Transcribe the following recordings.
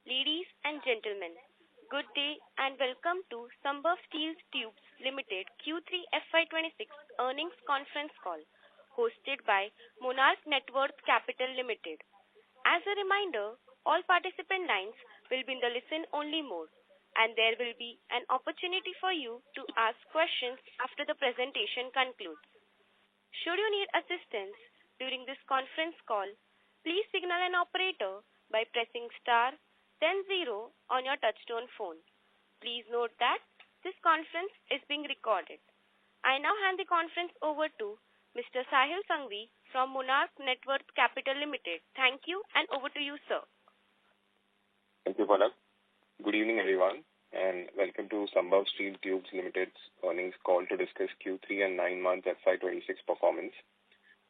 Ladies and gentlemen, good day and welcome to Sambhav Steel Tubes Limited Q3 FY26 earnings conference call hosted by Monarch Networth Capital Limited. As a reminder, all participant lines will be in the listen-only mode, and there will be an opportunity for you to ask questions after the presentation concludes. Should you need assistance during this conference call, please signal an operator by pressing star then 0 on your touchtone phone. Please note that this conference is being recorded. I now hand the conference over to Mr. Sahil Sanghvi from Monarch Networth Capital Limited. Thank you, and over to you, sir. Thank you, Palak. Good evening, everyone, and welcome to Sambhav Steel Tubes Limited's earnings call to discuss Q3 and 9-month FY26 performance.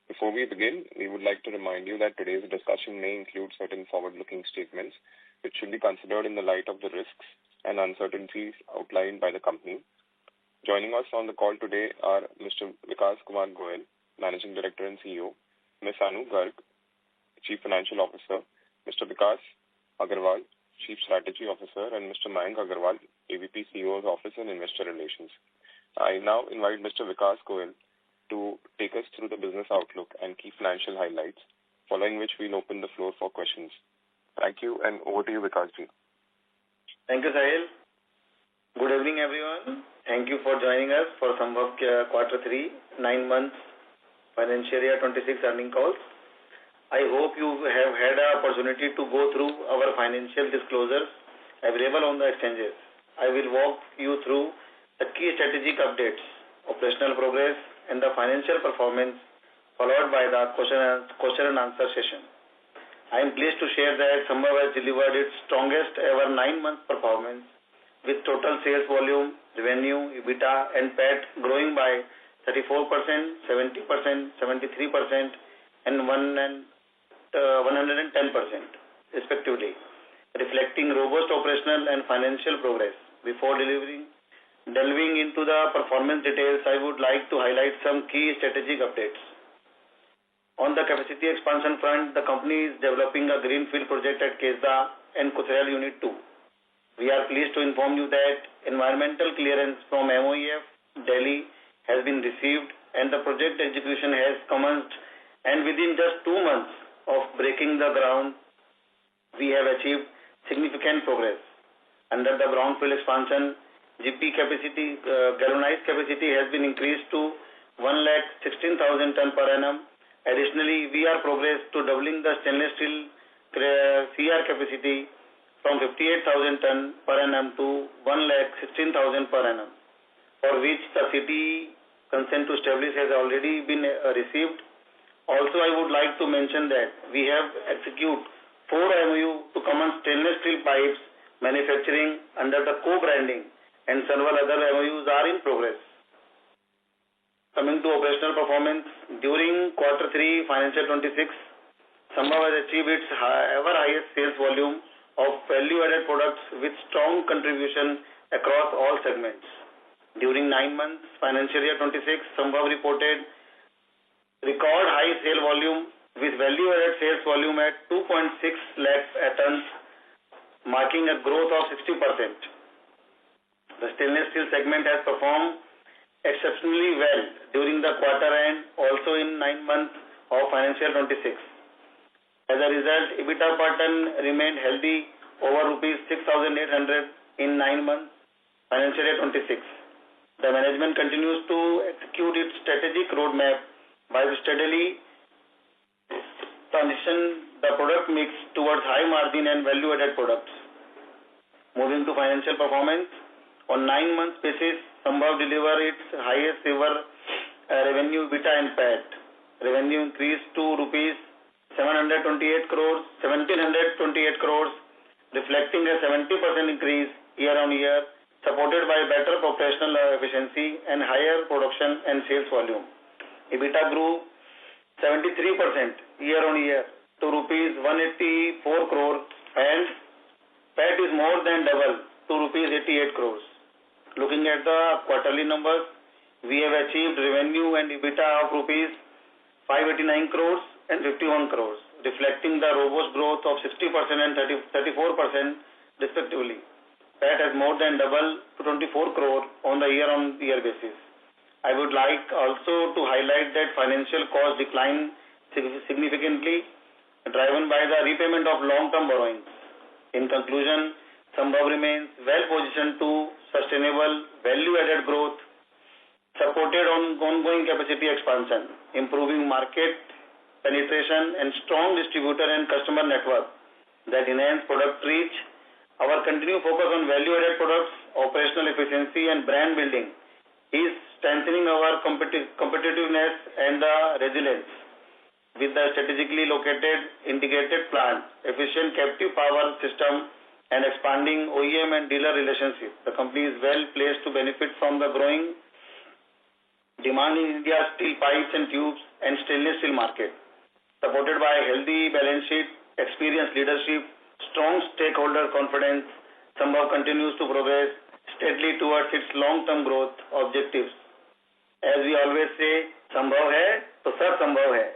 Before we begin, we would like to remind you that today's discussion may include certain forward-looking statements which should be considered in the light of the risks and uncertainties outlined by the company. Joining us on the call today are Mr. Vikas Kumar Goel, Managing Director and CEO, Ms. Anu Garg, Chief Financial Officer, Mr. Vikas Agarwal, Chief Strategy Officer, and Mr. Mayank Agarwal, AVP CEO's Office and Investor Relations. I now invite Mr. Vikas Goel to take us through the business outlook and key financial highlights, following which we'll open the floor for questions. Thank you, and over to you, Vikasji. Thank you, Sahil. Good evening, everyone. Thank you for joining us for Sambhav Quarter 3, 9 months financial year 26 earnings calls. I hope you have had an opportunity to go through our financial disclosures available on the exchanges. I will walk you through the key strategic updates, operational progress, and the financial performance, followed by the question and answer session. I am pleased to share that Sambhav has delivered its strongest ever 9-month performance, with total sales volume, revenue, EBITDA, and PAT growing by 34%, 70%, 73%, and 110%, respectively, reflecting robust operational and financial progress. Before delving into the performance details, I would like to highlight some key strategic updates. On the capacity expansion front, the company is developing a greenfield project at Kesda and Kothayal Unit 2. We are pleased to inform you that environmental clearance from MOEF, Delhi, has been received and the project execution has commenced, and within just 2 months of breaking the ground, we have achieved significant progress. Under the brownfield expansion, GP capacity, galvanized capacity has been increased to 116,000 ton per annum. Additionally, we are progressed to doubling the stainless steel CR capacity from 58,000 ton per annum to 116,000 per annum, for which the city consent to establish has already been received. Also, I would like to mention that we have executed 4 MOU to commence stainless steel pipes manufacturing under the co-branding, and several other MOUs are in progress. Coming to operational performance, during Quarter 3 Financial 26, Sambhav has achieved its ever highest sales volume of value-added products with strong contribution across all segments. During 9 months Financial year 26, Sambhav reported record high sale volume with value-added sales volume at 2.6 lakh tons, marking a growth of 60%. The stainless steel segment has performed exceptionally well during the quarter and also in 9 months of Financial 26. As a result, EBITDA per ton remained healthy over rupees 6,800 in 9 months Financial year 26. The management continues to execute its strategic roadmap by steadily transition the product mix towards high margin and value-added products. Moving to financial performance, on 9 months basis, Sambhav delivered its highest ever revenue, EBITDA and PAT. Revenue increased to rupees 1728 crores, reflecting a 70% increase year-on-year, supported by better operational efficiency and higher production and sales volume. EBITDA grew 73% year-on-year to rupees 184 crores and PAT is more than double to rupees 88 crores. Looking at the quarterly numbers, we have achieved revenue and EBITDA of rupees 589 crores and 51 crores, reflecting the robust growth of 60% and 34% respectively. PAT has more than doubled to 24 crore on the year-on-year basis. I would like also to highlight that financial costs declined significantly, driven by the repayment of long-term borrowings. In conclusion, Sambhav remains well positioned to sustainable value-added growth, supported on ongoing capacity expansion, improving market penetration, and strong distributor and customer network that enhance product reach. Our continued focus on value-added products, operational efficiency, and brand building is strengthening our competitiveness and the resilience. With the strategically located integrated plant, efficient captive power system, and expanding OEM and dealer relationships, the company is well placed to benefit from the growing demand in India's steel pipes and tubes and stainless steel market. Supported by a healthy balance sheet, experienced leadership, strong stakeholder confidence, Sambhav continues to progress steadily towards its long-term growth objectives. As we always say, Sambhav hai, to sab Sambhav hai.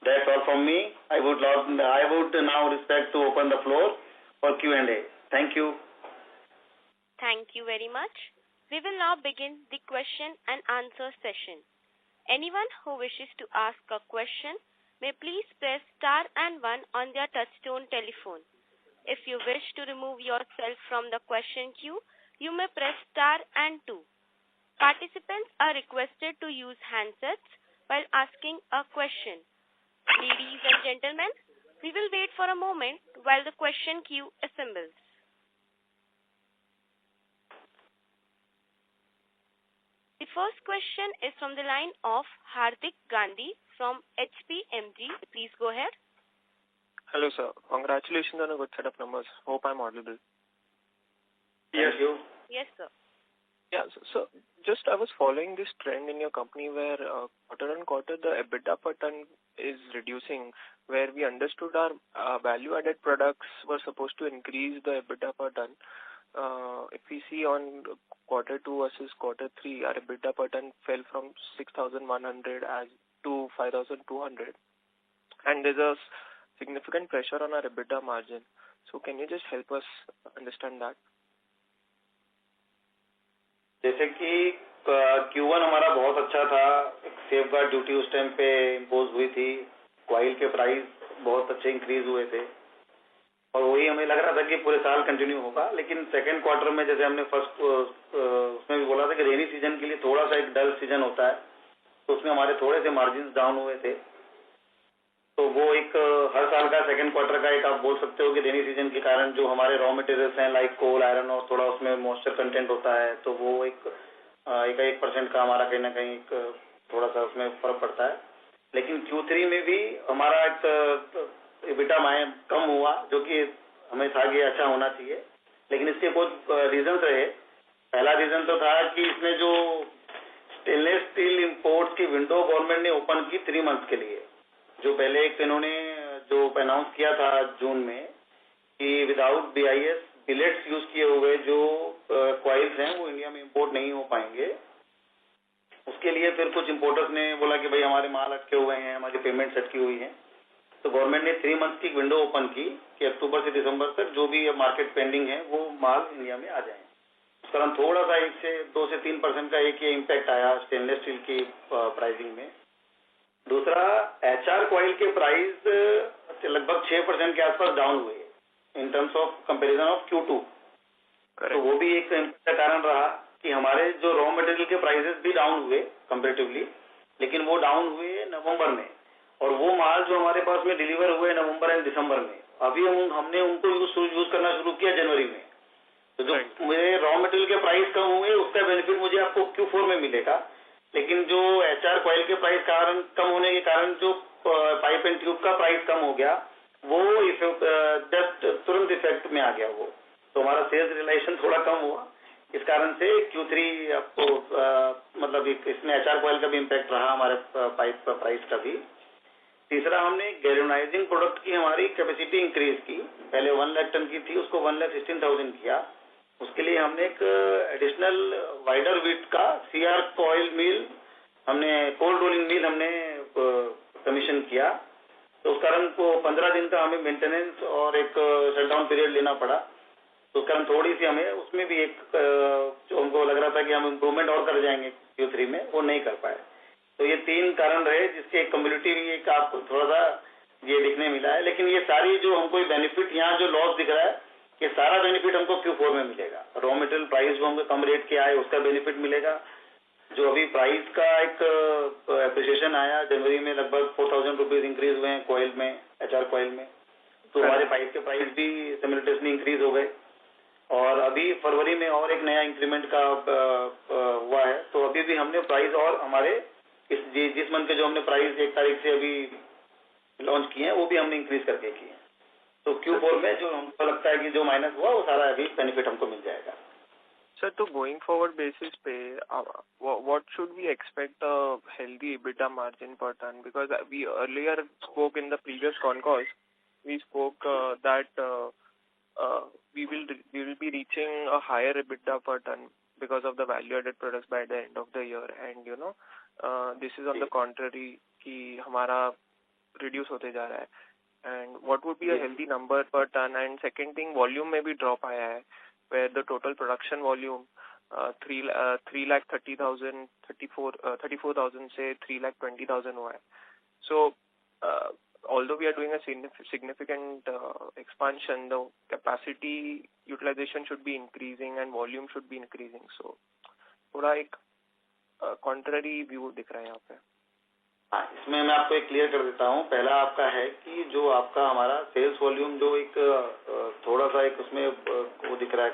That's all from me. I would now respect to open the floor for Q&A. Thank you. Thank you very much. We will now begin the question and answer session. Anyone who wishes to ask a question may please press star and 1 on their touchtone telephone. If you wish to remove yourself from the question queue, you may press star and 2. Participants are requested to use handsets while asking a question. Ladies and gentlemen, we will wait for a moment while the question queue assembles. The first question is from the line of Hardik Gandhi from HPMG. Please go ahead. Hello, sir. Congratulations on a good set of numbers. Hope I'm audible. Yes, you. Yes, sir. Yeah, so just I was following this trend in your company where quarter on quarter the EBITDA per ton is reducing, where we understood our value-added products were supposed to increase the EBITDA per ton. If we see on quarter 2 versus quarter 3, our EBITDA per ton fell from 6,100 to 5,200, and there's a significant pressure on our EBITDA margin. So can you just help us understand that? जैसे कि Q1 हमारा बहुत अच्छा था, safeguard duty उस time पे impose हुई थी, कॉइल के प्राइस बहुत अच्छे इंक्रीज हुए थे और वही हमें लग रहा था कि पूरे साल कंटिन्यू होगा. लेकिन सेकंड क्वार्टर में जैसे हमने फर्स्ट उसमें भी बोला था कि रेनी सीजन के लिए थोड़ा सा एक डल सीजन होता है, तो उसमें हमारे थोड़े से मार्जिन डाउन हुए थे. तो वो एक हर साल का सेकंड क्वार्टर का एक आप बोल सकते हो कि रेनी सीजन के कारण जो हमारे रॉ मटेरियल्स हैं लाइक कोल, आयरन और थोड़ा उसमें मॉइस्चर कंटेंट होता है, तो वो एक 1% का हमारा कहीं ना कहीं थोड़ा सा उसमें फर्क पड़ता है. लेकिन Q3 में भी हमारा एक EBITDA कम हुआ, जो कि हमें था कि अच्छा होना चाहिए, लेकिन इसके कुछ रीजन रहे. पहला रीजन तो था कि इसमें जो स्टेनलेस स्टील इंपोर्ट्स की विंडो गवर्नमेंट ने ओपन की 3 मंथ के लिए, जो पहले एक इन्होंने जो अनाउंस किया था जून में कि विदाउट BIS बिलेट्स यूज किए हुए जो कॉइल्स हैं वो इंडिया में इंपोर्ट नहीं हो पाएंगे. उसके लिए फिर कुछ इंपोर्टर्स ने बोला कि भाई हमारे माल अटके हुए हैं, हमारी पेमेंट अटकी हुई है, तो गवर्नमेंट ने 3 मंथ की विंडो ओपन की कि अक्टूबर से दिसंबर तक जो भी मार्केट पेंडिंग है वो माल इंडिया में आ जाए. उस कारण थोड़ा सा 2 से 3% का एक ये इम्पैक्ट आया स्टेनलेस स्टील की प्राइसिंग में. दूसरा, HR कॉइल के प्राइस लगभग 6% के आसपास डाउन हुए इन terms of comparison of Q2. तो वो भी एक इम्पैक्ट का कारण रहा कि हमारे जो रॉ मटेरियल के प्राइसेस भी डाउन हुए कंपैरेटिवली, लेकिन वो डाउन हुए नवंबर में, और वो माल जो हमारे पास में डिलीवर हुए नवंबर एंड दिसंबर में, अभी हमने उनको यूज करना शुरू किया जनवरी में. तो जो मेरे रॉ मटेरियल के प्राइस कम हुए उसका बेनिफिट मुझे आपको Q4 में मिलेगा, लेकिन जो HR कॉइल के प्राइस कारण कम होने के कारण जो पाइप एंड ट्यूब का प्राइस कम हो गया वो जस्ट तुरंत इफेक्ट में आ गया वो, तो हमारा सेल्स रिलेशन थोड़ा कम हुआ. इस कारण से Q3 आपको मतलब इसमें HR कॉइल का भी इम्पैक्ट रहा, हमारे पाइप प्राइस का भी. तीसरा, हमने गैल्वेनाइजिंग प्रोडक्ट की हमारी कैपेसिटी इंक्रीज की. पहले 1 लाख टन की थी, उसको 1,16,000 किया. उसके लिए हमने एक एडिशनल वाइडर विड्थ का CR कॉइल मिल, हमने कोल्ड रोलिंग मिल हमने कमीशन किया, तो उस कारण को 15 दिन का हमें मेंटेनेंस और एक शटडाउन पीरियड लेना पड़ा। तो उस कारण थोड़ी सी हमें उसमें भी एक जो हमको लग रहा था कि हम इम्प्रूवमेंट और कर जाएंगे Q3 में, वो नहीं कर पाए। तो ये 3 कारण रहे जिसके कम्युनिटी एक आपको थोड़ा सा ये दिखने मिला है। लेकिन ये सारी जो हमको बेनिफिट यहाँ जो लॉस दिख रहा है, ये सारा बेनिफिट हमको Q4 में मिलेगा। रॉ मटेरियल प्राइस जो हमको कम रेट के आए उसका बेनिफिट मिलेगा। जो अभी प्राइस का एक एप्रिसिएशन आया जनवरी में, लगभग 4000 रुपीज इंक्रीज हुए हैं कॉइल में, HR कॉइल में, तो हमारे पाइप के प्राइस भी सिमिलटेसली इंक्रीज हो गए। और अभी फरवरी में और एक नया इंक्रीमेंट का हुआ है। तो अभी भी हमने प्राइस और हमारे जिस मंथ के जो हमने प्राइस 1 तारीख से अभी लॉन्च किए हैं वो भी हमने इंक्रीज करके किए हैं। तो Q4 में जो हमको लगता है कि जो माइनस हुआ वो सारा अभी बेनिफिट हमको मिल जाएगा। Sir, to going forward basis पे, what should we expect a healthy EBITDA margin per ton? Because we earlier spoke in the previous con calls, we spoke that we will be reaching a higher EBITDA per ton because of the value-added products by the end of the year, and you know, this is on the contrary कि हमारा reduce होते जा रहा है. And what would be a healthy number per ton? And second thing, volume में भी drop आया है, where the total production volume 34,000 से 3,20,000 हुआ है. So although we are doing a significant expansion, the capacity utilization should be increasing and volume should be increasing. So थोड़ा एक contrary view दिख रहा है यहाँ पे. हाँ, इसमें मैं आपको एक क्लियर कर देता हूँ। पहला आपका है कि जो आपका हमारा सेल्स वॉल्यूम जो एक थोड़ा सा एक उसमें वो दिख रहा है,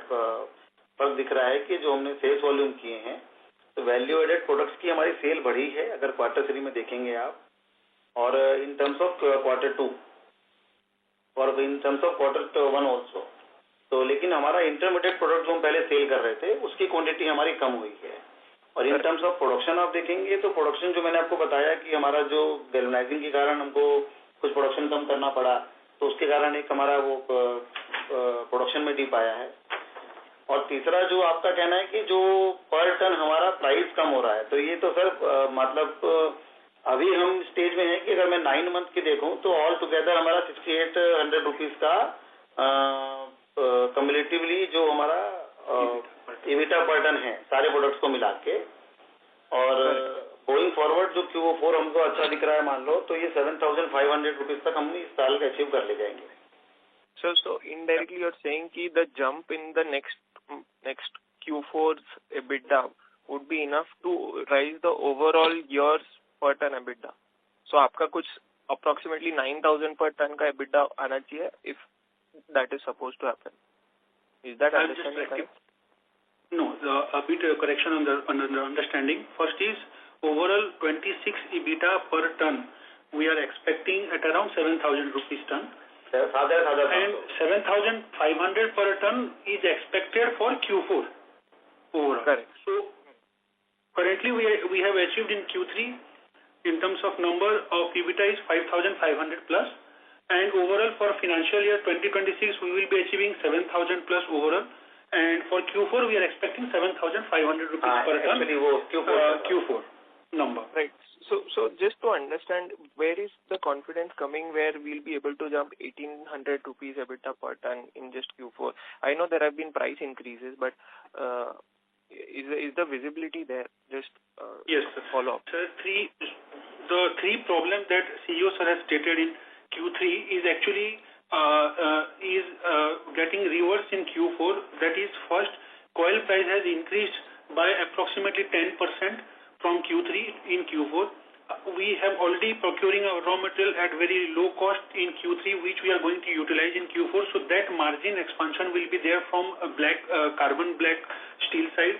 फर्क दिख रहा है कि जो हमने सेल्स वॉल्यूम किए हैं तो वैल्यू एडेड प्रोडक्ट्स की हमारी सेल बढ़ी है अगर Q3 में देखेंगे आप, और इन टर्म्स ऑफ Q2 और इन टर्म्स ऑफ Q1 ऑल्सो। तो लेकिन हमारा इंटरमीडिएट प्रोडक्ट जो हम पहले सेल कर रहे थे उसकी क्वांटिटी हमारी कम हुई है। और इन टर्म्स ऑफ प्रोडक्शन आप देखेंगे तो प्रोडक्शन जो मैंने आपको बताया कि हमारा जो गैल्वेनाइजिंग के कारण हमको कुछ प्रोडक्शन कम करना पड़ा, तो उसके कारण एक हमारा वो प्रोडक्शन में डिप आया है। और तीसरा जो आपका कहना है कि जो पर टन हमारा प्राइस कम हो रहा है, तो ये तो सर मतलब अभी हम स्टेज में है कि अगर मैं 9 मंथ की देखूं तो ऑल टुगेदर हमारा 6800 रुपीज का कम्युलेटिवली जो हमारा EBITDA पर टन है सारे प्रोडक्ट्स को मिला के। और गोइंग फॉरवर्ड जो Q4 हमको अच्छा दिख रहा है मान लो, तो ये 7500 रुपीज तक हम इस साल का अचीव कर ले जाएंगे। So indirectly you're saying कि the jump in the next Q4's EBITDA would be enough to raise the overall year's per ton EBITDA. So आपका कुछ approximately 9,000 per ton का EBITDA आना चाहिए if that is supposed to happen. Is that understanding correct? No, a bit correction on the understanding. First is overall 26 EBITDA per ton. We are expecting at around 7,000 rupees ton. And 7,500 per ton is expected for Q4 overall. Correct. So currently we have achieved in Q3 in terms of number of EBITDA is 5,500 plus, and overall for financial year 2026 we will be achieving 7,000 plus overall, and for Q4 we are expecting 7,500 rupees per ton. Actually वो Q4 number. Right. So just to understand, where is the confidence coming where we'll be able to jump 1,800 rupees EBITDA per ton in just Q4? I know there have been price increases, but is the visibility there? Just yes, follow up. Sir, the three problems that CEO sir has stated in Q3 is actually getting reversed in Q4. That is, first, coil price has increased by approximately 10% from Q3 in Q4. We have already procuring our raw material at very low cost in Q3, which we are going to utilize in Q4. So that margin expansion will be there from carbon black steel side.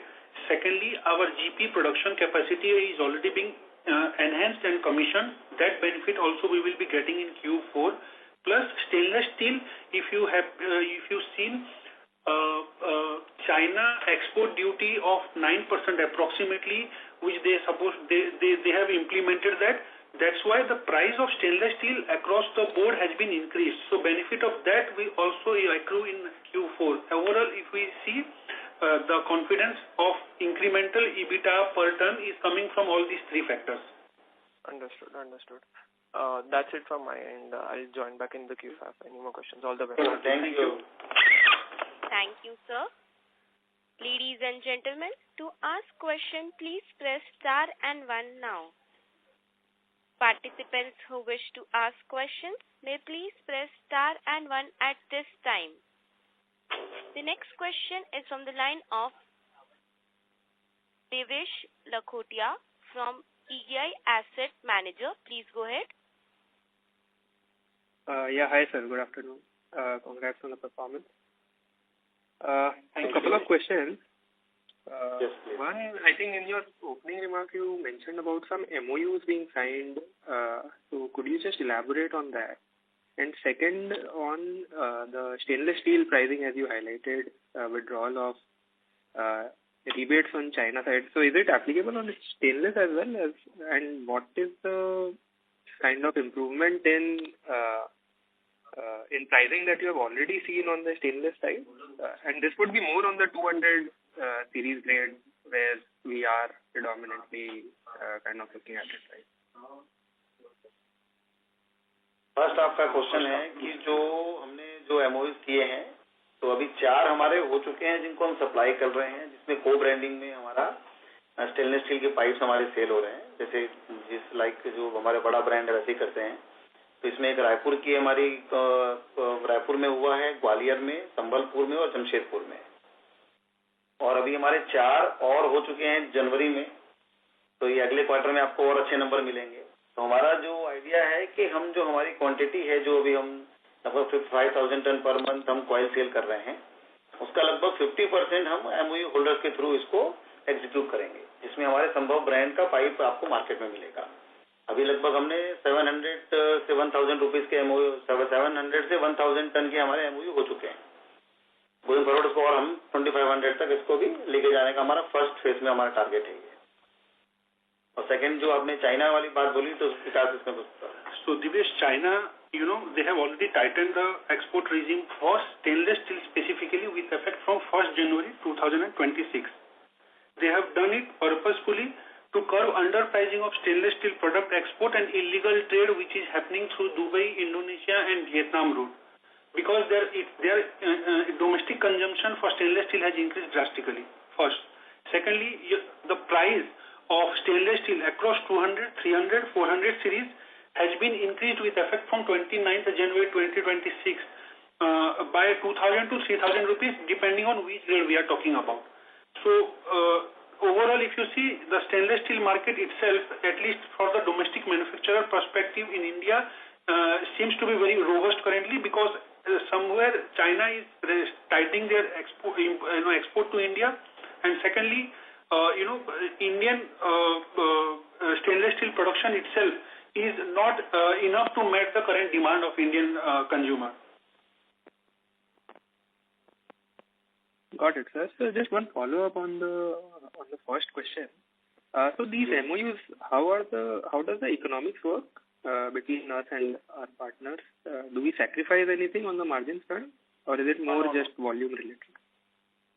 Secondly, our GP production capacity is already being enhanced and commissioned. That benefit also we will be getting in Q4. Plus stainless steel, if you've seen China export duty of 9% approximately, which they have implemented that. That's why the price of stainless steel across the board has been increased. So benefit of that we also accrue in Q4. Overall, if we see the confidence of incremental EBITDA per ton is coming from all these three factors. Understood. That's it from my end. I'll join back in the queue if I have any more questions. All the best. Thank you. Thank you, sir. Ladies and gentlemen, to ask question, please press star and 1 now. Participants who wish to ask questions may please press star and 1 at this time. The next question is from the line of Devesh Lakhotia from EI Asset Manager. Please go ahead. Yeah, hi sir. Good afternoon. Congrats on the performance. A Thank couple you. of questions. Yes, please. One, I think in your opening remark you mentioned about some MOUs being signed. So could you just elaborate on that? And second, on the stainless steel pricing, as you highlighted, withdrawal of rebates on China side. So is it applicable on stainless as well as? And what is the kind of improvement in pricing that you have already seen on the stainless side? And this would be more on the 200 series grade where we are predominantly kind of looking at it, right? First आपका question है कि जो हमने जो MOS किए हैं तो अभी 4 हमारे हो चुके हैं जिनको हम सप्लाई कर रहे हैं, जिसमें को ब्रांडिंग में हमारा स्टेनलेस स्टील के पाइप्स हमारे सेल हो रहे हैं. जैसे जिस लाइक जो हमारे बड़ा ब्रांड है वैसे ही करते हैं. तो इसमें एक रायपुर की हमारी रायपुर में हुआ है, ग्वालियर में, संबलपुर में और जमशेदपुर में. और अभी हमारे 4 और हो चुके हैं जनवरी में. तो ये अगले क्वार्टर में आपको और अच्छे नंबर मिलेंगे. तो हमारा जो आइडिया है कि हम जो हमारी क्वांटिटी है जो अभी हम लगभग 55,000 टन पर मंथ हम कॉइल सेल कर रहे हैं, उसका लगभग 50% हम एमओयू होल्डर्स के थ्रू इसको एग्जीक्यूट करेंगे, जिसमें हमारे संभव ब्रांड का पाइप आपको मार्केट में मिलेगा. अभी लगभग हमने 700 से 1,000 रुपीज के एमओयू 700 से 1,000 टन के हमारे एमओयू हो चुके हैं. गोइंग फॉरवर्ड इसको और हम 2,500 तक इसको भी लेके जाने का हमारा फर्स्ट फेज में हमारा टारगेट है. और सेकंड जो आपने चाइना वाली बात बोली तो विकास इसमें पूछता. So Divesh, China, they have already tightened the export regime for stainless steel specifically with effect from 1st January 2026. They have done it purposefully to curb underpricing of stainless steel product export and illegal trade which is happening through Dubai, Indonesia and Vietnam route. Because their domestic consumption for stainless steel has increased drastically, first. Secondly, the price of stainless steel across 200, 300, 400 series has been increased with effect from 29th January 2026 by 2,000 to 3,000 rupees depending on which grade we are talking about. So overall, if you see the stainless steel market itself, at least for the domestic manufacturer perspective in India, seems to be very robust currently because somewhere China is tightening their export to India, and secondly, Indian stainless steel production itself is not enough to meet the current demand of Indian consumer. Got it, sir. So just one follow-up on the first question. So these MOUs, how does the economics work between us and our partners? Do we sacrifice anything on the margin front, or is it more just volume related?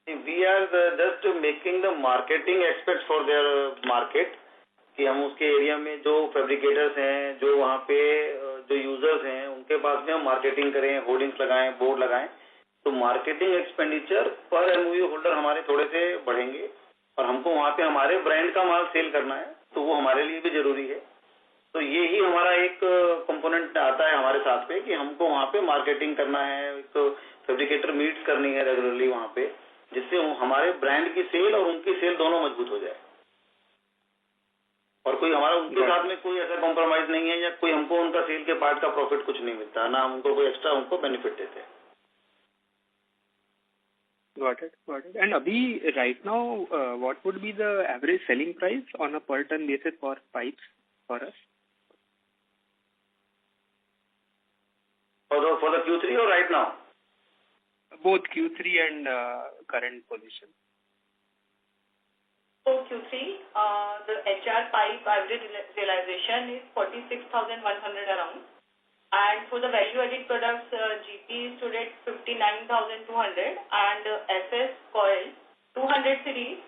We are just making the marketing aspects for their market, कि हम उसके area में जो fabricators हैं, जो वहाँ पे जो यूजर्स हैं, उनके पास में हम मार्केटिंग करें, होर्डिंग्स लगाएं, बोर्ड लगाएं. तो मार्केटिंग एक्सपेंडिचर पर एमओयू होल्डर हमारे थोड़े से बढ़ेंगे और हमको वहाँ पे हमारे ब्रांड का माल सेल करना है, तो वो हमारे लिए भी जरूरी है. तो ये ही हमारा एक कंपोनेंट आता है हमारे साथ पे कि हमको वहाँ पे मार्केटिंग करना है, तो फैब्रिकेटर मीट्स करनी है रेगुलरली वहाँ पे, जिससे हमारे ब्रांड की सेल और उनकी सेल दोनों मजबूत हो जाए. और कोई हमारा उनके साथ में कोई ऐसा कॉम्प्रोमाइज नहीं है या कोई हमको उनका सेल के पार्ट का प्रॉफिट कुछ नहीं मिलता, ना हमको कोई एक्स्ट्रा उनको बेनिफिट देते हैं. Got it. And abhi, right now, what would be the average selling price on a per ton basis for pipes for us? For the Q3 or right now? Both Q3 and current position. For Q3, the HR pipe average realization is 46,100 around. And for the value-added products, GP stood at 59,200 and SS coil 200 series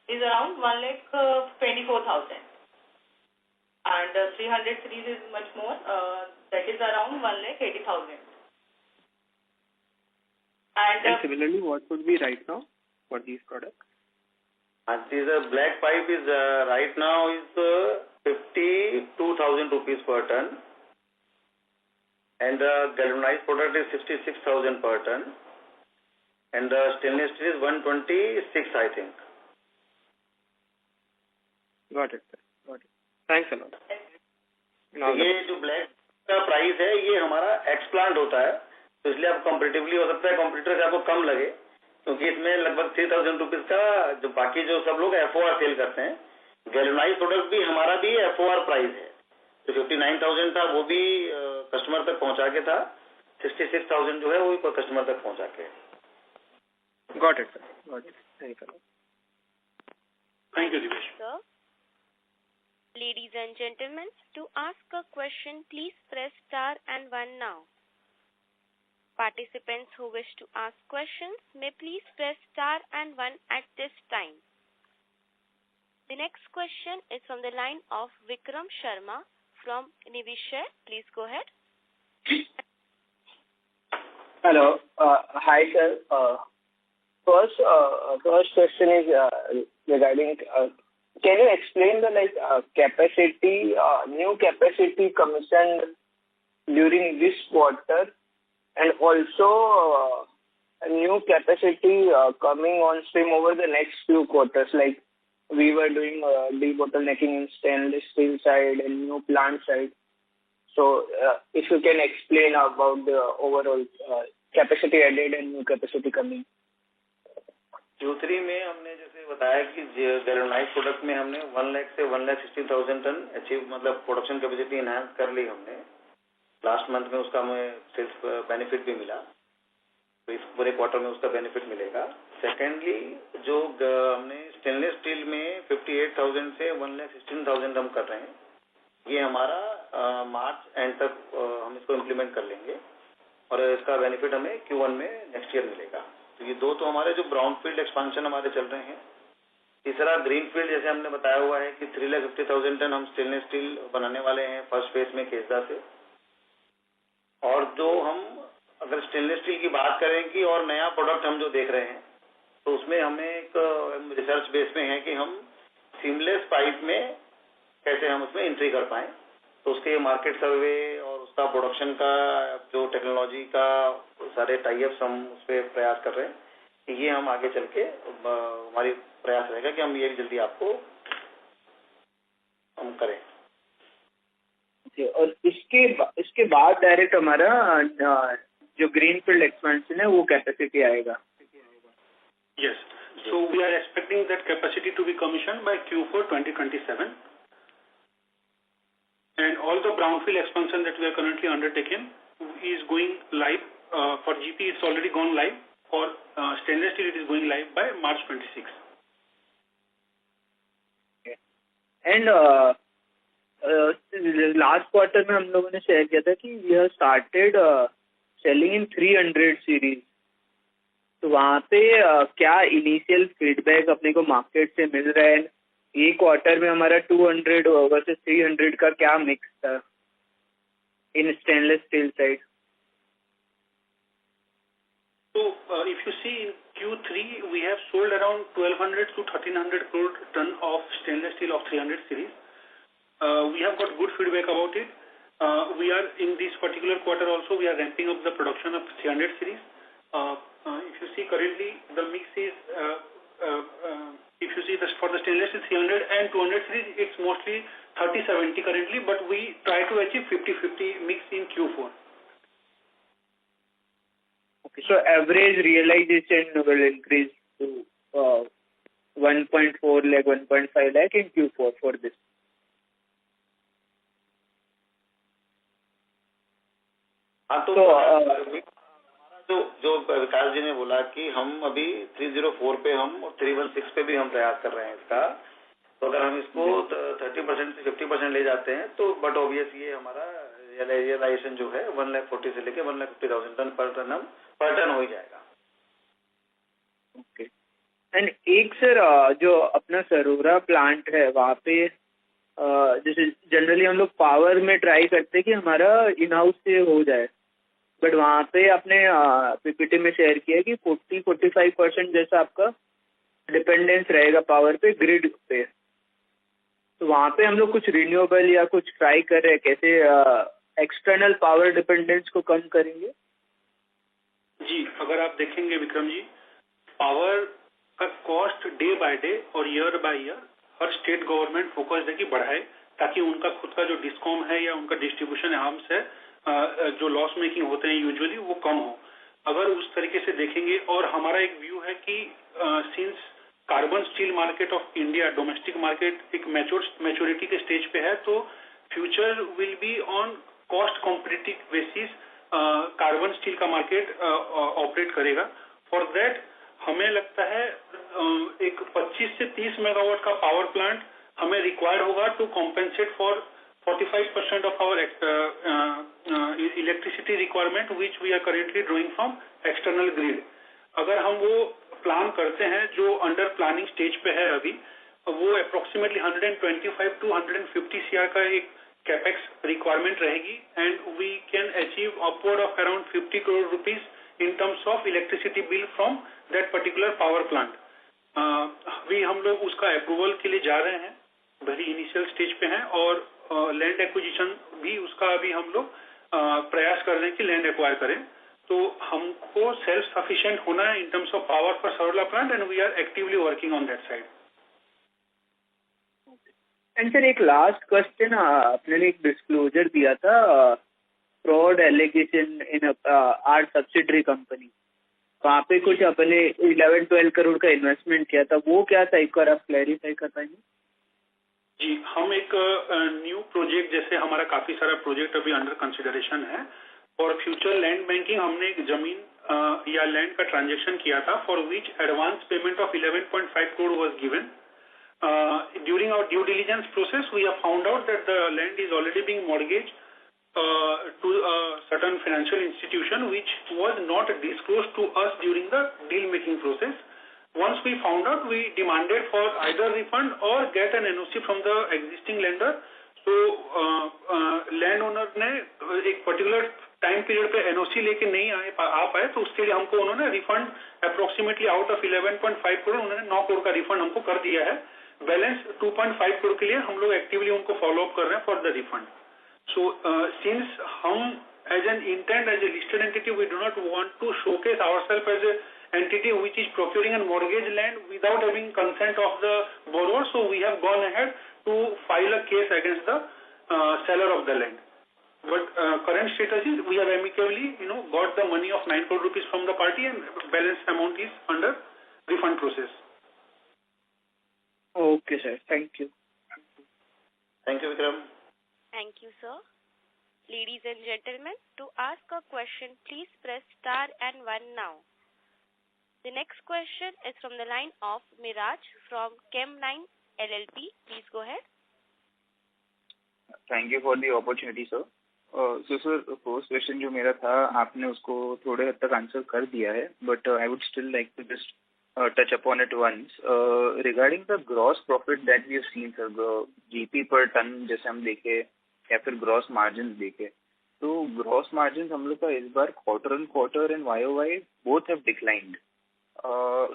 is around 1,24,000. and 300 series is much more, that is around 1,80,000. And similarly, what would be right now for these products? And this black pipe is right now is 52,000 rupees per ton, and the galvanized product is 66,000 per ton, and the stainless steel is 126, I think. Got it, sir. Got it. Thanks a lot. ये जो black का price है ये हमारा explant होता है, तो इसलिए आप कॉम्पिटिटिवली हो सकता है कॉम्पिटिटर से आपको कम लगे, क्योंकि इसमें लगभग 3,000 रुपीज का जो बाकी जो सब लोग FOR सेल करते हैं, गैल्वेनाइज प्रोडक्ट भी हमारा भी FOR प्राइस है. जो 59,000 था वो भी कस्टमर तक पहुंचा के था, 66,000 जो है वो भी कस्टमर तक पहुंचा के. Got it, sir. Got it. Thank you. Thank you, Divesh. Sir, ladies and gentlemen, to ask a question, please press star and 1 now. Participants who wish to ask questions may please press star and 1 at this time. The next question is from the line of Vikram Sharma from Niveshaay. Please go ahead. Hello. Hi, sir. First question is regarding, can you explain the capacity, new capacity commissioned during this quarter, and also a new capacity coming on stream over the next few quarters, like we were doing debottlenecking in stainless steel side and new plant side. So if you can explain about the overall capacity added and new capacity coming. Q3 में हमने जैसे बताया कि galvanise product में हमने 1 लाख से 1,60,000 ton achieve, मतलब production capacity enhance कर ली हमने. लास्ट मंथ में उसका हमें सेल्स बेनिफिट भी मिला, तो इस पूरे क्वार्टर में उसका बेनिफिट मिलेगा. सेकेंडली जो हमने स्टेनलेस स्टील में 58,000 से 1,16,000 हम कर रहे हैं, ये हमारा मार्च एंड तक हम इसको इम्प्लीमेंट कर लेंगे और इसका बेनिफिट हमें Q1 में नेक्स्ट ईयर मिलेगा. तो ये दो तो हमारे जो ब्राउन फील्ड एक्सपांशन हमारे चल रहे हैं. तीसरा ग्रीन फील्ड, जैसे हमने बताया हुआ है कि 3,50,000 टन हम स्टेनलेस स्टील बनाने वाले हैं फर्स्ट फेज में केसदा से. और जो हम अगर स्टेनलेस स्टील की बात करें कि और नया प्रोडक्ट हम जो देख रहे हैं, तो उसमें हमें एक रिसर्च बेस में है कि हम सीमलेस पाइप में कैसे हम उसमें एंट्री कर पाएं. तो उसके मार्केट सर्वे और उसका प्रोडक्शन का जो टेक्नोलॉजी का सारे टाइप्स हम उस पर प्रयास कर रहे हैं कि ये हम आगे चल के हमारी प्रयास रहेगा कि हम ये जल्दी आपको हम करें. और इसके बाद डायरेक्ट हमारा जो ग्रीन फील्ड एक्सपेंशन है वो कैपेसिटी आएगा. Yes. So we are expecting that capacity to be commissioned by Q4 2027. And all the brownfield expansion that we are currently undertaking is going live. For GP, it's already gone live. For stainless steel, it is going live by March 26. Okay. And last quarter में हम लोगों ने share किया था कि we have started selling in 300 series. तो वहाँ पे क्या इनिशियल फीडबैक अपने को मार्केट से मिल रहा है? ये क्वार्टर में हमारा 200 वर्सेस 300 का क्या मिक्स था in stainless steel side? So if you see in Q3, we have sold around 1,200 to 1,300 crore ton of stainless steel of 300 series. We have got good feedback about it. We are in this particular quarter also, we are ramping up the production of 300 series. If you see currently the mix is, if you see this for the stainless steel 300 and 200 series, it's mostly 30-70 currently, but we try to achieve 50-50 mix in Q4. Okay, so average realization will increase to 1.4 lakh, 1.5 lakh in Q4 for this. हाँ, तो जो विकास जी ने बोला कि हम अभी 304 पे हम और 316 पे भी हम प्रयास कर रहे हैं इसका, तो अगर हम इसको 30% से 50% ले जाते हैं तो बट ऑब्वियस ये हमारा रियलाइजेशन जो है 1,40,000 से लेके 1,50,000 टन पर टन हो ही जाएगा. ओके. एंड एक सर जो अपना सरोरा प्लांट है वहाँ पे जैसे जनरली हम लोग पावर में ट्राई करते हैं कि हमारा इन हाउस से हो जाए, बट वहाँ पे आपने पीपीटी में शेयर किया कि 40-45% जैसा आपका डिपेंडेंस रहेगा पावर पे ग्रिड पे। तो वहाँ पे हम लोग कुछ रिन्यूएबल या कुछ ट्राई कर रहे हैं, कैसे एक्सटर्नल पावर डिपेंडेंस को कम करेंगे? जी, अगर आप देखेंगे विक्रम जी, पावर का कॉस्ट डे बाय डे और year by year her state government focus है कि बढ़ाए, ताकि उनका खुद का जो डिस्कॉम है या उनका डिस्ट्रीब्यूशन आर्म्स है, जो लॉस मेकिंग होते हैं यूजुअली, वो कम हो। अगर उस तरीके से देखेंगे, और हमारा एक व्यू है कि since carbon steel market of India, domestic market एक मैच्योरिटी के स्टेज पे है, तो future will be on cost competitive basis carbon steel का मार्केट ऑपरेट करेगा। फॉर दैट हमें लगता है एक 25 से 30 मेगावाट का पावर प्लांट हमें रिक्वायर्ड होगा to compensate for 45% of our electricity requirement which we are currently drawing from external grid। अगर हम वो प्लान करते हैं जो अंडर प्लानिंग स्टेज पे है अभी, वो अप्रोक्सीमेटली 125 to 150 CR का एक कैपेक्स रिक्वायरमेंट रहेगी, and we can achieve upward of around 50 crore rupees in terms of electricity bill from that particular power plant. अभी हम लोग उसका अप्रूवल के लिए जा रहे हैं, वेरी इनिशियल स्टेज पे हैं, और लैंड एक्विजिशन भी उसका अभी हम लोग प्रयास कर रहे हैं कि लैंड एक्वायर करें। तो हमको सेल्फ सफिशिएंट होना है in terms of power for solar plant, and we are actively working on that side. And sir एक लास्ट क्वेश्चन, आपने एक डिस्क्लोजर दिया था fraud allegation in our subsidiary company, वहाँ पे कुछ अपने 11-12 करोड़ का इन्वेस्टमेंट किया था, वो क्या था, एक बार आप क्लैरिफाई कर पाएंगे? जी, हम एक न्यू प्रोजेक्ट, जैसे हमारा काफी सारा प्रोजेक्ट अभी अंडर कंसिडरेशन है, और फ्यूचर लैंड बैंकिंग हमने एक जमीन या लैंड का ट्रांजैक्शन किया था, for which advance payment of 11.5 crore was given। During our due diligence process, we have found out that the land is already being mortgaged to a certain financial institution, which was not disclosed to us during the deal making process। Once we found out, we demanded for either refund or get an NOC from the existing lender। So landowner ने एक particular time period पे NOC लेके नहीं आ पाए, तो उसके लिए हमको उन्होंने refund approximately out of 11.5 crore उन्होंने 9 करोड़ का रिफंड हमको कर दिया है। बैलेंस 2.5 करोड़ के लिए हम लोग एक्टिवली उनको फॉलो अप कर रहे हैं for the refund. So since हम as an intent as a listed entity, we do not want to showcase ourselves as a entity which is procuring and mortgage land without having consent of the borrower, so we have gone ahead to file a case against the seller of the land। But current status is we have amicably got the money of 9 crore rupees from the party, and balance amount is under refund process। Okay sir, thank you। Thank you, Vikram। Thank you, sir। Ladies and gentlemen, to ask a question, please press star and 1 now। The next question is from the line of Miraj from Chem9 LLP। Please go ahead। Thank you for the opportunity, sir। So sir, first question जो मेरा था, आपने उसको थोड़े हद तक answer कर दिया है, but I would still like to just touch upon it once। Regarding the gross profit that we have seen, sir, GP per ton जैसे हम देखे या फिर gross margins देखे, तो gross margins हम लोग का इस बार quarter on quarter and YOY both have declined।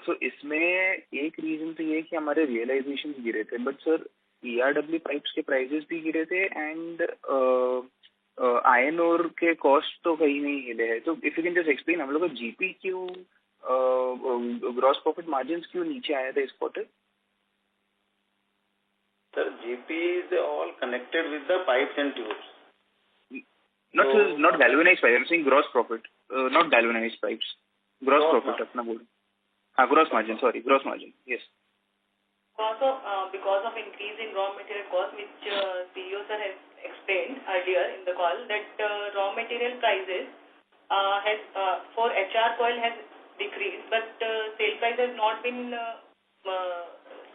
सो इसमें एक रीजन तो ये कि हमारे रियलाइजेशन गिरे थे, बट सर ERW पाइप्स के प्राइसेस भी गिरे थे, एंड आयरन ओर के कॉस्ट तो कहीं नहीं हिले है। तो if you can just explain, हम लोग का जीपी क्यों, ग्रॉस प्रॉफिट मार्जिन क्यों नीचे आया था इस quarter? Sir GP is all connected with the pipes and tubes। Not galvanized pipes, I'm saying gross profit, not galvanized pipes। gross profit अपना बोल। हाँ, gross margin, sorry, gross margin, yes। Also, because of increase in raw material cost, which CEO sir has explained earlier in the call, that raw material prices has for HR coil has decreased, but sale price has not been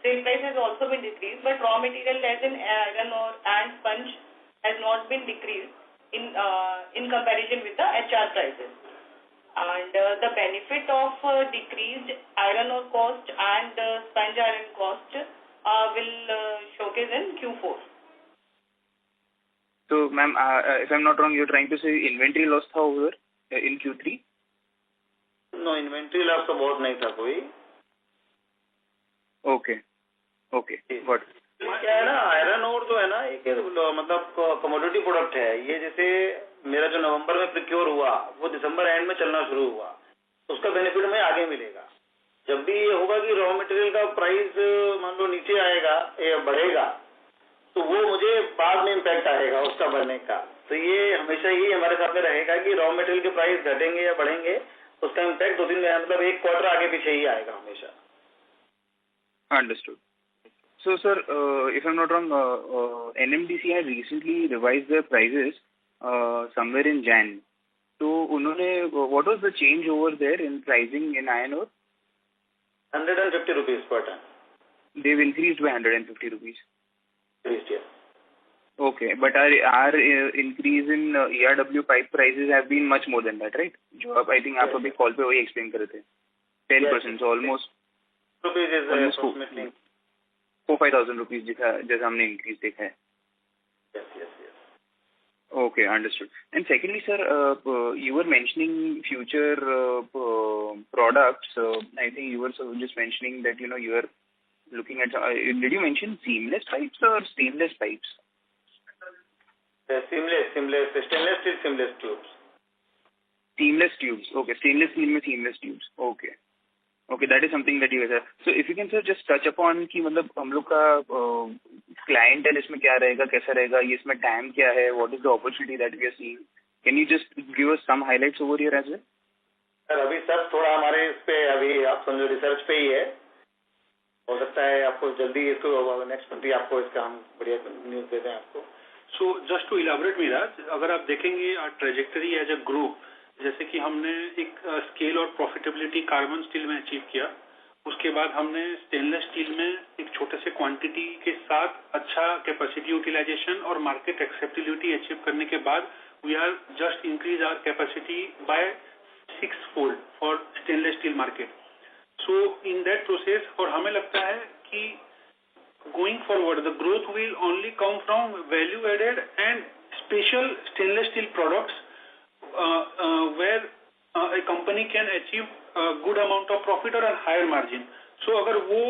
sale price has also been decreased, but raw material as in iron ore and sponge has not been decreased in comparison with the HR prices। And the benefit of decreased iron ore cost and sponge iron cost will showcase in Q4। So, ma'am, if I'm not wrong, you're trying to say inventory loss था over in Q3? No, inventory loss तो बहुत नहीं था कोई. Okay, got it. क्या है ना, iron ore जो है ना, एक मतलब कमोडिटी प्रोडक्ट है ये. जैसे मेरा जो नवंबर में प्रोक्योर हुआ वो दिसंबर एंड में चलना शुरू हुआ, उसका बेनिफिट हमें आगे मिलेगा. जब भी ये होगा कि रॉ मटेरियल का प्राइस मान लो नीचे आएगा या बढ़ेगा, तो वो मुझे बाद में इम्पैक्ट आएगा उसका बढ़ने का. तो ये हमेशा ही हमारे साथ में रहेगा कि रॉ मटेरियल के प्राइस घटेंगे या बढ़ेंगे, उसका इम्पैक्ट 2 दिन में मतलब एक क्वार्टर आगे पीछे ही आएगा हमेशा. Understood. So, sir, if I'm not wrong, NMDC has recently revised their prices somewhere in Jan. So, what was the change over there in pricing in iron ore? 150 rupees per ton. They've increased by 150 rupees. Increased, yes. Okay, but our increase in ERW pipe prices have been much more than that, right? जो आप I think आप अभी call पे वही explain कर रहे थे. 10%, so almost. Rupees is approximately 4,000-5,000 rupees जैसा हमने increase देखा है. Yes. Okay, understood. And secondly, sir, you were mentioning future products. I think you were just mentioning that, you are looking at, did you mention seamless pipes or stainless pipes? Seamless, stainless steel seamless tubes. Seamless tubes. Okay, stainless steel में seamless tubes. Okay, that is something that you guys have. So if you can, sir, just touch upon कि मतलब हम लोग का clientele इसमें क्या रहेगा, कैसा रहेगा, ये इसमें TAM क्या है, what is the opportunity that we are seeing? Can you just give us some highlights over here as well? Sir अभी सब थोड़ा हमारे इस पे अभी आप समझो रिसर्च पे ही है. हो सकता है आपको जल्दी इसको नेक्स्ट मंथ भी आपको इसका हम बढ़िया न्यूज दे दें आपको. सो जस्ट टू इलाबोरेट मीराज, अगर आप देखेंगे ट्रेजेक्टरी एज अ ग्रुप, जैसे कि हमने एक स्केल और प्रॉफिटेबिलिटी कार्बन स्टील में अचीव किया, उसके बाद हमने स्टेनलेस स्टील में एक छोटे से क्वांटिटी के साथ अच्छा कैपेसिटी यूटिलाइजेशन और मार्केट एक्सेप्टेबिलिटी अचीव करने के बाद we are just increase our capacity by 6-fold for stainless steel market. So in that process, और हमें लगता है कि going forward the growth will only come from value added and special stainless steel products where a company can achieve a good amount of profit or a higher margin. So अगर वो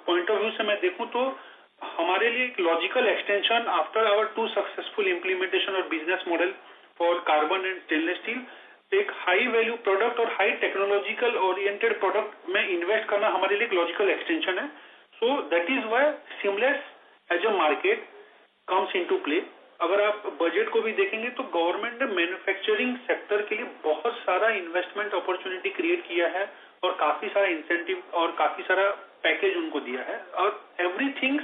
point of view से मैं देखूं तो हमारे लिए एक logical extension after our 2 successful implementation और business model for carbon and stainless steel, एक high value product और high technological oriented product में invest करना हमारे लिए एक logical extension है. So that is why seamless as a market comes into play. अगर आप बजट को भी देखेंगे तो गवर्नमेंट ने मैन्युफैक्चरिंग सेक्टर के लिए बहुत सारा इन्वेस्टमेंट अपॉर्चुनिटी क्रिएट किया है और काफी सारा इंसेंटिव और काफी सारा पैकेज उनको दिया है. और everything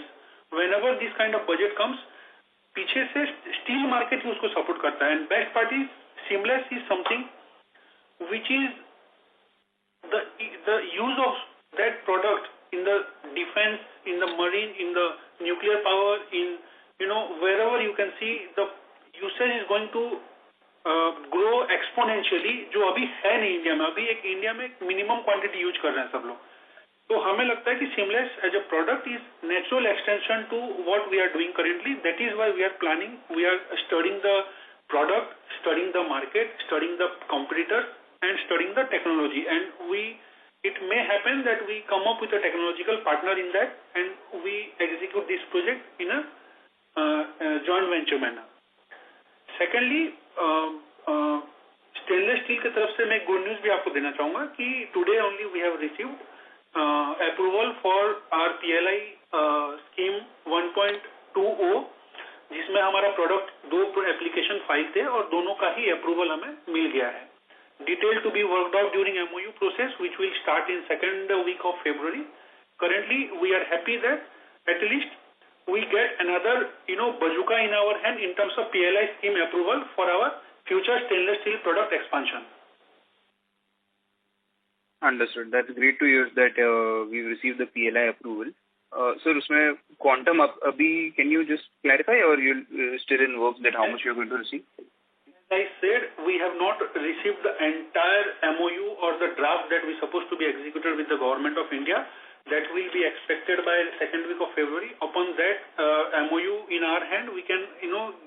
whenever this kind of budget comes, पीछे से स्टील मार्केट ही उसको सपोर्ट करता है. And best part is seamless is something which is the use of that product in the defense, in the marine, in the nuclear power, in wherever you can see the usage is going to grow exponentially, जो अभी है नहीं India में. अभी एक India में minimum quantity use कर रहे हैं सब लोग. तो हमें लगता है कि seamless as a product is natural extension to what we are doing currently. That is why we are planning, we are studying the product, studying the market, studying the competitors and studying the technology, and it may happen that we come up with a technological partner in that and we execute this project in a joint venture manner. Secondly, stainless steel की तरफ से मैं good news भी आपको देना चाहूंगा कि today only we have received approval for our PLI scheme 1.20, जिसमें हमारा प्रोडक्ट 2 एप्लीकेशन फाइल थे और दोनों का ही अप्रूवल हमें मिल गया है. Detail to be worked out during MOU process, which will start in 2nd week of February. Currently, we are happy that at least we get another, bazooka in our hand in terms of PLI scheme approval for our future stainless steel product expansion. Understood. That's great to hear that we've received the PLI approval. Sir, उसमें quantum अभी can you just clarify or you're still in works that how much you're going to receive? I said we have not received the entire MOU or the draft that we supposed to be executed with the government of India. that will be expected by second week of February. Upon that MOU in our hand, we can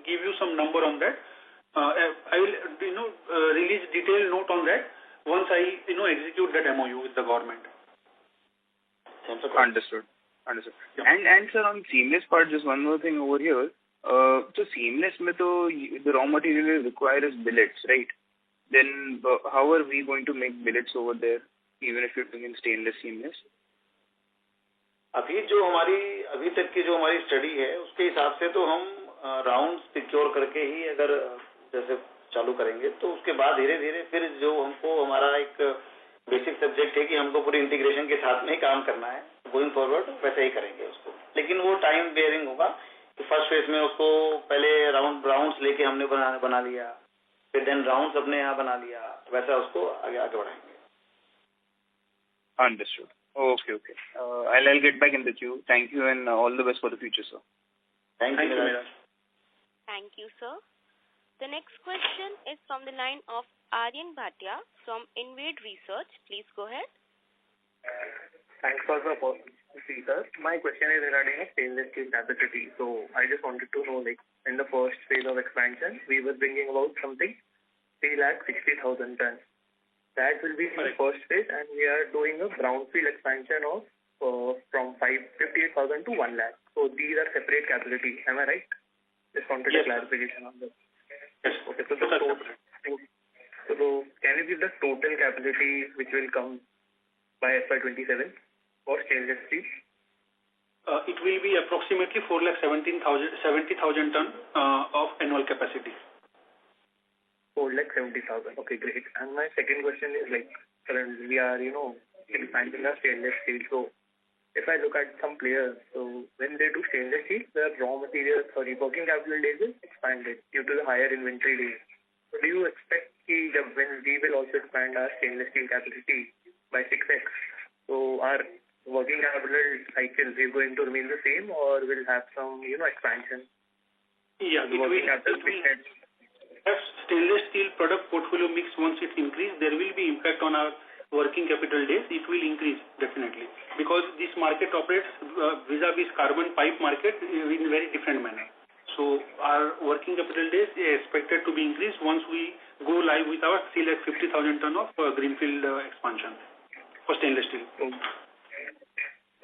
give you some number on that. I will release detailed note on that once I execute that MOU with the government. Understood. Yeah. And sir, on seamless part, just one more thing over here. So seamless में तो the raw material required is billets, right? Then how are we going to make billets over there, even if you're doing in stainless seamless? अभी तक की जो हमारी study है उसके हिसाब से तो हम राउंड्स सिक्योर करके ही अगर जैसे चालू करेंगे तो उसके बाद धीरे धीरे फिर जो हमको हमारा एक बेसिक सब्जेक्ट है कि हमको पूरी इंटीग्रेशन के साथ में ही काम करना है, गोइंग फॉरवर्ड वैसे ही करेंगे उसको, लेकिन वो टाइम बेयरिंग होगा कि फर्स्ट फेज में उसको पहले राउंड्स लेके हमने बना लिया, फिर देन राउंड्स अपने यहाँ बना लिया, वैसा उसको आगे बढ़ाएंगे. Understood. Okay. I'll get back in the queue. Thank you and all the best for the future, sir. Thank you, Miraj. Thank you, sir. The next question is from the line of Aryan Bhatia from Invade Research. Please go ahead. Thanks for the opportunity, sir. My question is regarding stainless steel capacity. So I just wanted to know, like, in the first phase of expansion, we were bringing about something 360,000 tons. That will be the first phase, and we are doing a brownfield expansion of from 58,000 to 1 lakh. So these are separate capacity. Am I right? Just wanted a clarification on this. Yes. Okay. So can you give the total capacity which will come by FY27 for stainless steel? It will be approximately 4,70,000 ton of annual capacity. 4,70,000. Okay, great. And my second question is, like, currently we are, expanding our stainless steel. So if I look at some players, so when they do stainless steel, their working capital days is expanded due to the higher inventory days. So do you expect when we will also expand our stainless steel capacity by 6x, so our working capital cycle is going to remain the same, or will have some, expansion? Yeah, it will. As stainless steel product portfolio mix, once it increase, there will be impact on our working capital days. It will increase definitely because this market operates vis-a-vis carbon pipe market in very different manner. So our working capital days is expected to be increased once we go live with our 350,000 ton of greenfield expansion for stainless steel.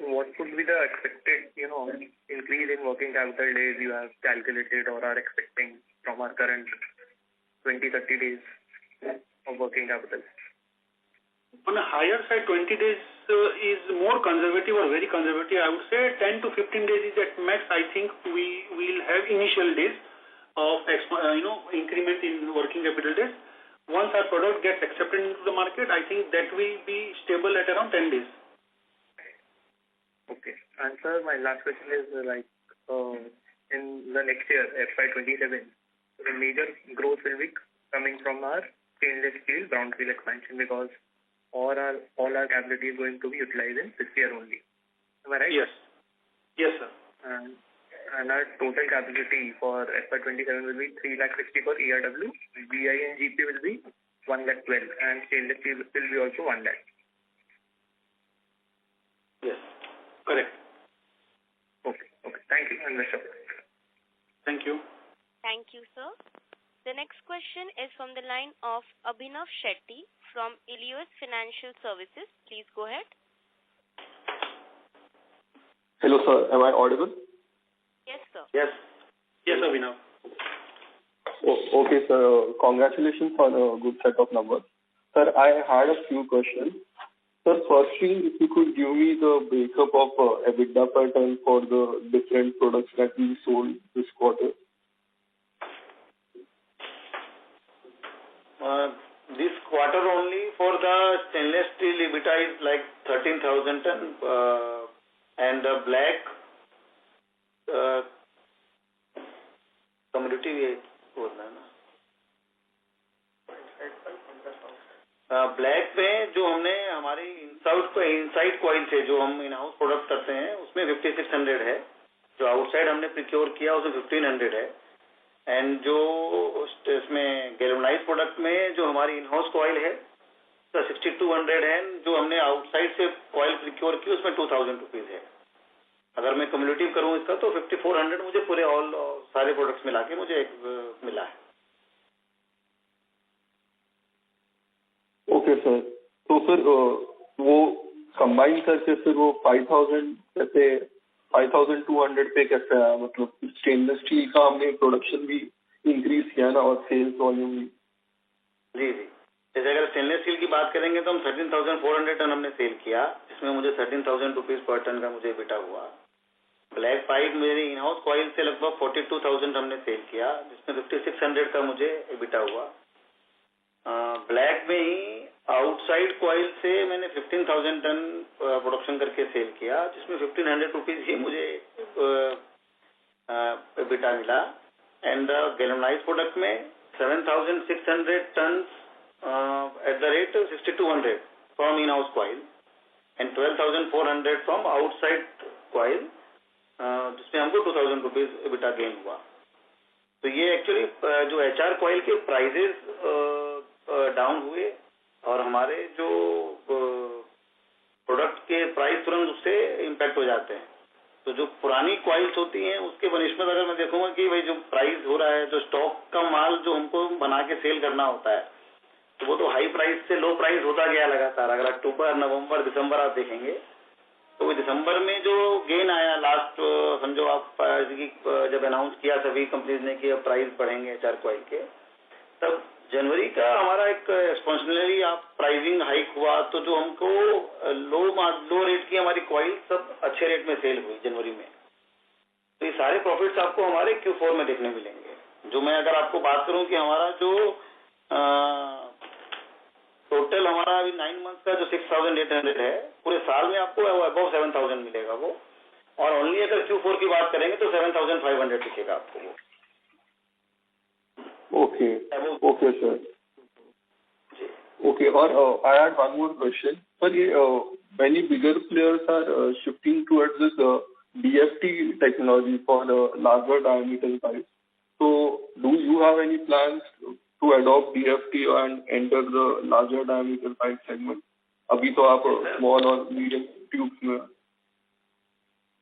What would be the expected, increase in working capital days you have calculated or are expecting from our current 20-30 days of working capital? On a higher side, 20 days is more conservative or very conservative. I would say 10 to 15 days is at max. I think we will have initial days of increment in working capital days. Once our product gets accepted into the market, I think that will be stable at around 10 days. Okay. And sir, my last question is in the next year, FY27, the major growth will be coming from our stainless steel brownfield expansion because all our capacity is going to be utilized in this year only. Am I right? Yes. Yes, sir. And our total capacity for FY27 will be 360,000 for ERW, BI and GP will be 112,000, and stainless steel will be also 1 lakh. Yes, correct. Okay. Thank you. Understood. Thank you. Thank you, sir. The next question is from the line of Abhinav Shetty from Ilios Financial Services. Please go ahead. Hello, sir. Am I audible? Yes, sir. Yes. Yes, Abhinav. Okay, sir. Congratulations on a good set of numbers. Sir, I had a few questions. Sir, firstly, if you could give me the breakup of EBITDA per ton for the different products that we sold this quarter. This quarter only for the stainless steel EBITDA is like 13,000 ton, and the black commodity black में जो हमने हमारी inside coil से जो हम in house product करते हैं उसमें 5600 है, जो आउटसाइड हमने प्रिक्योर किया उसमें 1500 है, एंड जो इसमें गैल्वेनाइज्ड प्रोडक्ट में जो हमारी इन हाउस कॉइल है तो 6200 है, जो हमने आउटसाइड से कॉइल प्रिक्योर की उसमें 2000 रुपीज है। अगर मैं कम्युलेटिव करूं इसका तो 5400 मुझे पूरे ऑल सारे प्रोडक्ट्स मिला के मुझे मिला है। ओके सर, तो फिर वो कंबाइन करके फिर वो 5000 कैसे 5200 पे कैसे आया? मतलब स्टेनलेस स्टील का हमने प्रोडक्शन भी इंक्रीज किया ना और सेल्स वॉल्यूम भी। जी जी, जैसे अगर स्टेनलेस स्टील की बात करेंगे तो हम 13,400 टन हमने सेल किया, जिसमें मुझे 13,000 रुपीज पर टन का मुझे बिटा हुआ। ब्लैक पाइप मेरे इन हाउस कॉइल से लगभग 42,000 हमने सेल किया, जिसमें 5600 का मुझे बिटा हुआ। ब्लैक में ही आउटसाइड कॉइल से मैंने 15,000 टन प्रोडक्शन करके सेल किया, जिसमें 1500 रुपीज ही मुझे बिटा मिला। एंड गैल्वेनाइज्ड प्रोडक्ट में 7,600 ton at the rate 6,200 from in-house coil and 12,400 from outside coil, जिसमें हमको 2,000 रुपीज बिटा गेन हुआ। तो ये एक्चुअली जो HR कॉइल के प्राइजेस डाउन हुए और हमारे जो प्रोडक्ट के प्राइस तुरंत उससे इम्पैक्ट हो जाते हैं। तो जो पुरानी कॉइल्स होती हैं उसके बनस्पत अगर मैं देखूंगा कि भाई जो प्राइस हो रहा है, जो स्टॉक का माल जो हमको बना के सेल करना होता है, तो वो तो हाई प्राइस से लो प्राइस होता गया लगातार। अगर अक्टूबर, नवंबर, दिसंबर आप देखेंगे तो दिसंबर में जो गेन आया लास्ट, समझो आप जब अनाउंस किया सभी कंपनीज ने कि अब प्राइस बढ़ेंगे HR कॉइल के, तब जनवरी का हमारा एक एक्सपोनेंशियली आप प्राइसिंग हाइक हुआ। तो जो हमको लो रेट की हमारी कॉइल सब अच्छे रेट में सेल हुई जनवरी में। तो ये सारे प्रॉफिट्स आपको हमारे Q4 में देखने मिलेंगे। जो मैं अगर आपको बात करूं कि हमारा जो टोटल हमारा अभी 9 मंथ का जो 6,800 है, पूरे साल में आपको अबव 7,000 मिलेगा वो। और ओनली अगर Q4 की बात करेंगे तो 7,500 दिखेगा आपको वो। Okay sir, okay. और I had one more question sir, ये many bigger players are shifting towards this DFT technology for larger diameter pipes. So do you have any plans to adopt DFT and enter the larger diameter pipe segment? अभी तो आप small और medium tubes में।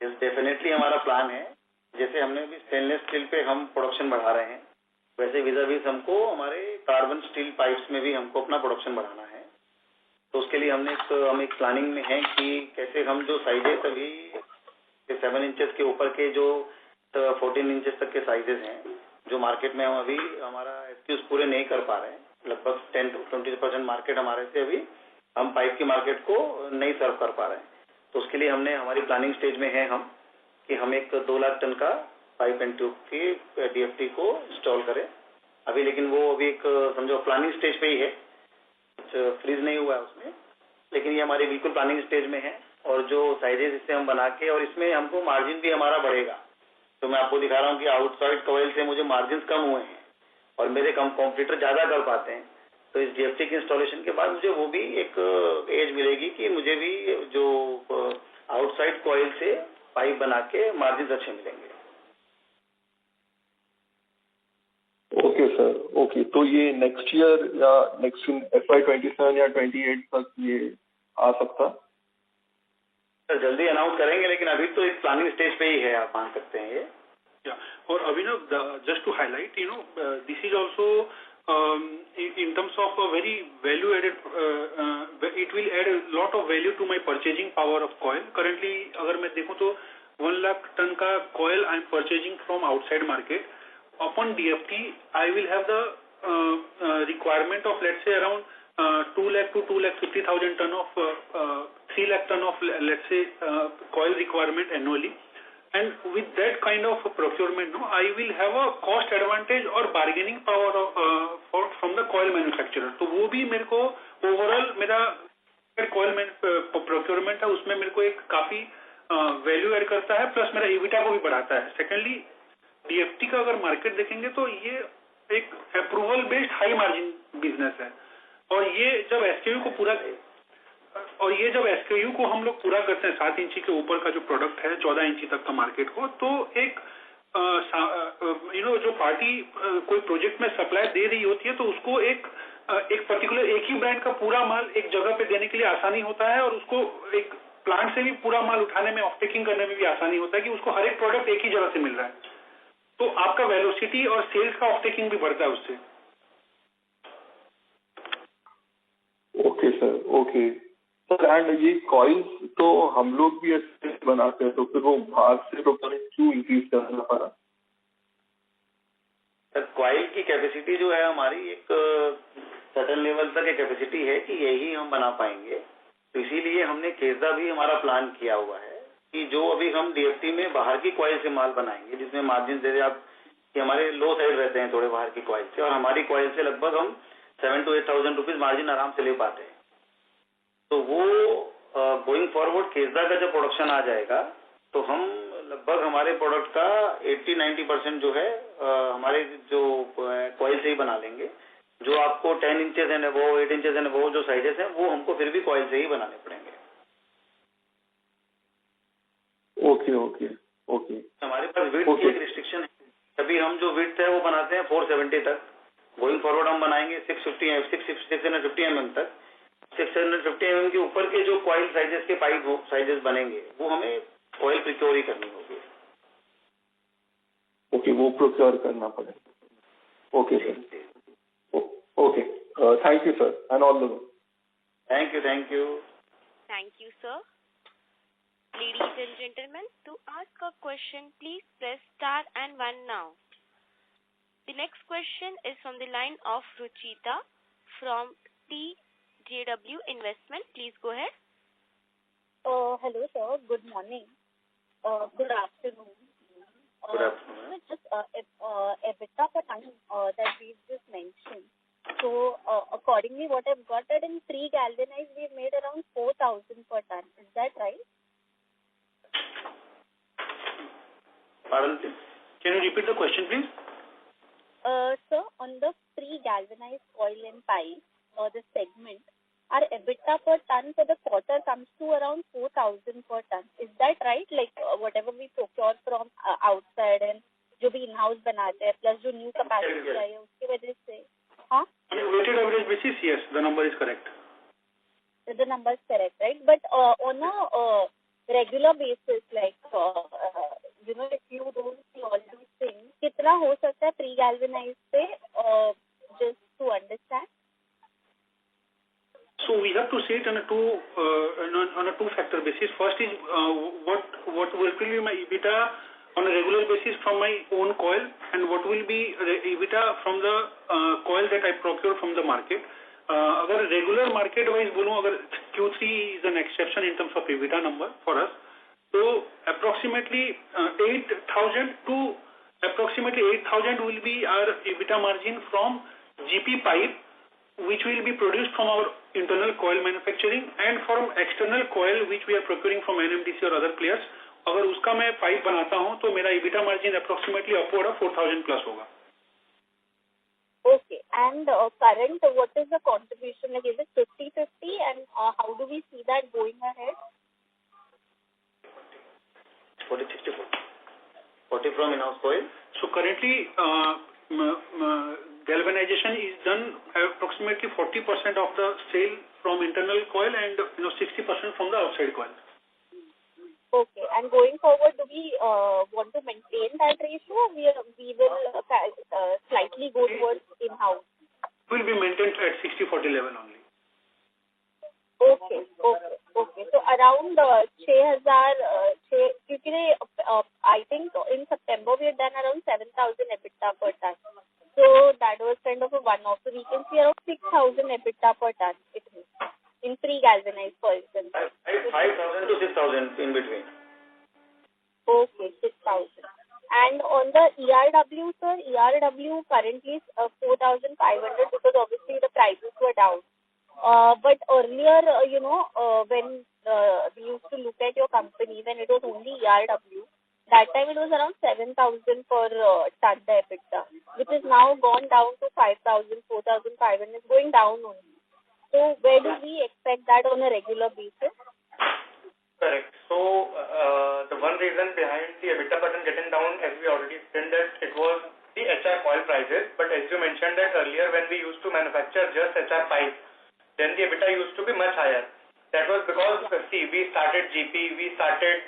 Yes, definitely हमारा plan है। जैसे हमने भी स्टेनलेस स्टील पे हम प्रोडक्शन बढ़ा रहे हैं, वैसे विज़ाविज़ हमको हमारे कार्बन स्टील पाइप्स में भी हमको अपना प्रोडक्शन बढ़ाना है। तो उसके लिए हम एक प्लानिंग में है कि कैसे हम जो साइजेस अभी 7 इंचेस के ऊपर के जो 14 इंचेस तक के साइजेस हैं, जो मार्केट में हम अभी हमारा SKUs पूरे नहीं कर पा रहे हैं, लगभग 10 to 20% मार्केट हमारे से अभी हम पाइप की मार्केट को नहीं सर्व कर पा रहे हैं। तो उसके लिए हमने हमारी प्लानिंग स्टेज में है हम कि हम एक 2 लाख टन का पाइप एंड ट्यूब की DFT को इंस्टॉल करें अभी। लेकिन वो अभी एक समझो प्लानिंग स्टेज पे ही है, फ्रीज नहीं हुआ है उसमें, लेकिन ये हमारी बिल्कुल प्लानिंग स्टेज में है। और जो साइजेस इससे हम बना के, और इसमें हमको मार्जिन भी हमारा बढ़ेगा। तो मैं आपको दिखा रहा हूँ कि आउटसाइड कॉइल से मुझे मार्जिन कम हुए हैं और मेरे कॉम्पिटिटर ज्यादा कर पाते हैं। तो इस DFT के इंस्टॉलेशन के बाद मुझे वो भी एक एज मिलेगी कि मुझे भी जो आउटसाइड कॉइल से पाइप बना के मार्जिन अच्छे मिलेंगे। Okay sir, okay. तो ये नेक्स्ट ईयर या नेक्स्ट FY27 या 28 तक ये आ सकता? सर जल्दी अनाउंस करेंगे, लेकिन अभी तो एक प्लानिंग स्टेज पे ही है, आप मान सकते हैं ये। और Abhinav, just to highlight, this is also in terms of a very value added, it will add a lot of value to my purchasing power of coil. Currently अगर मैं देखूं तो 1 लाख टन का coil I am purchasing from outside market. Upon DFT I will have the requirement of, let's say, around 2 lakh to 2,50,000 ton of 3 lakh ton of, let's say, coil requirement annually. And with that kind of procurement, I will have a cost advantage or bargaining power from the coil manufacturer. तो वो भी मेरे को overall मेरा coil procurement है, उसमें मेरे को एक काफी वैल्यू ऐड करता है, प्लस मेरा EBITDA को भी बढ़ाता है। सेकेंडली DFT का अगर मार्केट देखेंगे तो ये एक approval based high margin business है। और ये जब SKU को हम लोग पूरा करते हैं 7 इंची के ऊपर का जो प्रोडक्ट है 14 इंची तक का मार्केट को, तो एक जो पार्टी कोई प्रोजेक्ट में सप्लाई दे रही होती है तो उसको एक पर्टिकुलर एक ही ब्रांड का पूरा माल एक जगह पे देने के लिए आसानी होता है और उसको एक प्लांट से भी पूरा माल उठाने में, ऑफ टेकिंग करने में भी आसानी होता है कि उसको हर एक प्रोडक्ट एक ही जगह से मिल रहा है, तो आपका वेलोसिटी और सेल्स का ऑफ टेकिंग भी बढ़ता है उससे। Okay sir, okay sir. And ये कॉइल्स तो हम लोग भी ऐसे बनाते हैं, तो फिर वो बाहर से तो क्यों इंक्रीज करना पड़ा? सर कॉइल की कैपेसिटी जो है हमारी एक सर्टेन लेवल तक कैपेसिटी है कि यही हम बना पाएंगे, तो इसीलिए हमने केसदा भी हमारा प्लान किया हुआ है कि जो अभी हम डीएफटी में बाहर की कॉइल से माल बनाएंगे, जिसमें मार्जिन दे आप कि हमारे लो साइड रहते हैं थोड़े बाहर की कॉइल से, और हमारी कॉइल से लगभग हम 7,000 to 8,000 रुपीज मार्जिन आराम से ले पाते हैं। तो वो गोइंग फॉरवर्ड केसदा का जब प्रोडक्शन आ जाएगा तो हम लगभग हमारे प्रोडक्ट का 80-90% जो है हमारे जो कॉइल से ही बना लेंगे। जो आपको 10 inches and above, 8 inches and above जो साइजेस हैं वो हमको फिर भी कॉइल से ही बनाने पड़ेंगे। Okay okay okay. हमारे पास विड्थ की एक रिस्ट्रिक्शन है, अभी हम जो विड्थ है वो बनाते हैं 470 तक, गोइंग फॉरवर्ड हम बनाएंगे 650 mm तक। 650 mm के ऊपर के जो कॉइल साइजेस के पाइप साइजेस बनेंगे वो हमें कॉइल प्रोक्योर ही करनी होगी। ओके, वो प्रोक्योर करना पड़ेगा। Okay sir, okay, thank you sir and all the best. Thank you, thank you. Thank you, sir. Ladies and gentlemen, to ask a question, please press star and 1 now. The next question is from the line of Ruchita from TJW Investment. Please go ahead. Hello, sir. Good morning. Good afternoon. Good afternoon. Just EBITDA per ton that we just mentioned. So, accordingly, what I've got that in pre-galvanized, we've made around 4,000 per ton. Is that right? Pardon, please. Can you repeat the question, please? Sir, on the pre-galvanized coil and pipe, the segment, our EBITDA per ton for the quarter comes to around 4,000 per ton. Is that right? Like whatever we procure from outside and जो भी in-house बनाते हैं, plus जो new capacity चाहिए उसकी वजह से, हाँ? On a weighted average basis, yes, the number is correct. The number is correct, right? But on a regular basis, like if you don't see all these things, कितना हो सकता है pre-galvanized पे, just to understand? So we have to see it on a two-factor basis. First is what will be my EBITDA on a regular basis from my own coil, and what will be the EBITDA from the coil that I procure from the market. अगर regular market wise बोलूँ, अगर Q3 is an exception in terms of EBITDA number for us, so approximately 8,000 to approximately 8,000 will be our EBITDA margin from GP pipe, which will be produced from our internal coil manufacturing, and from external coil which we are procuring from NMDC or other players. अगर उसका मैं pipe बनाता हूं तो मेरा EBITDA margin approximately upward of 4,000 plus होगा. Okay, and current, what is the contribution? Like, is it 50-50, and how do we see that going ahead? 40 from in-house coil. So currently, galvanization is done approximately 40% of the sale from internal coil and 60% from the outside coil. Okay, and going forward, do we want to maintain that ratio, or we will slightly go towards in-house? Will be maintained at 60-40 level only. Okay. So around 6,000, I think in September we had done around 7,000 EBITDA per ton. So that was kind of a one-off. So we can see around 6,000 EBITDA per ton in pre-galvanized coils. 5,000 to 6,000 in between. Okay, 6,000. And on the ERW, sir, ERW currently is 4,500 because obviously the prices were down. But earlier, when we used to look at your company, when it was only ERW, that time it was around 7,000 per ton the EBITDA, which is now gone down to 5,000, 4,500, it's going down only. So where do we expect that on a regular basis? Correct. So the one reason behind the EBITDA pattern getting down, as we already explained, that it was the HR coil prices. But as you mentioned that earlier, when we used to manufacture just HR pipe, then the EBITDA used to be much higher. That was because, see, we started GP, we started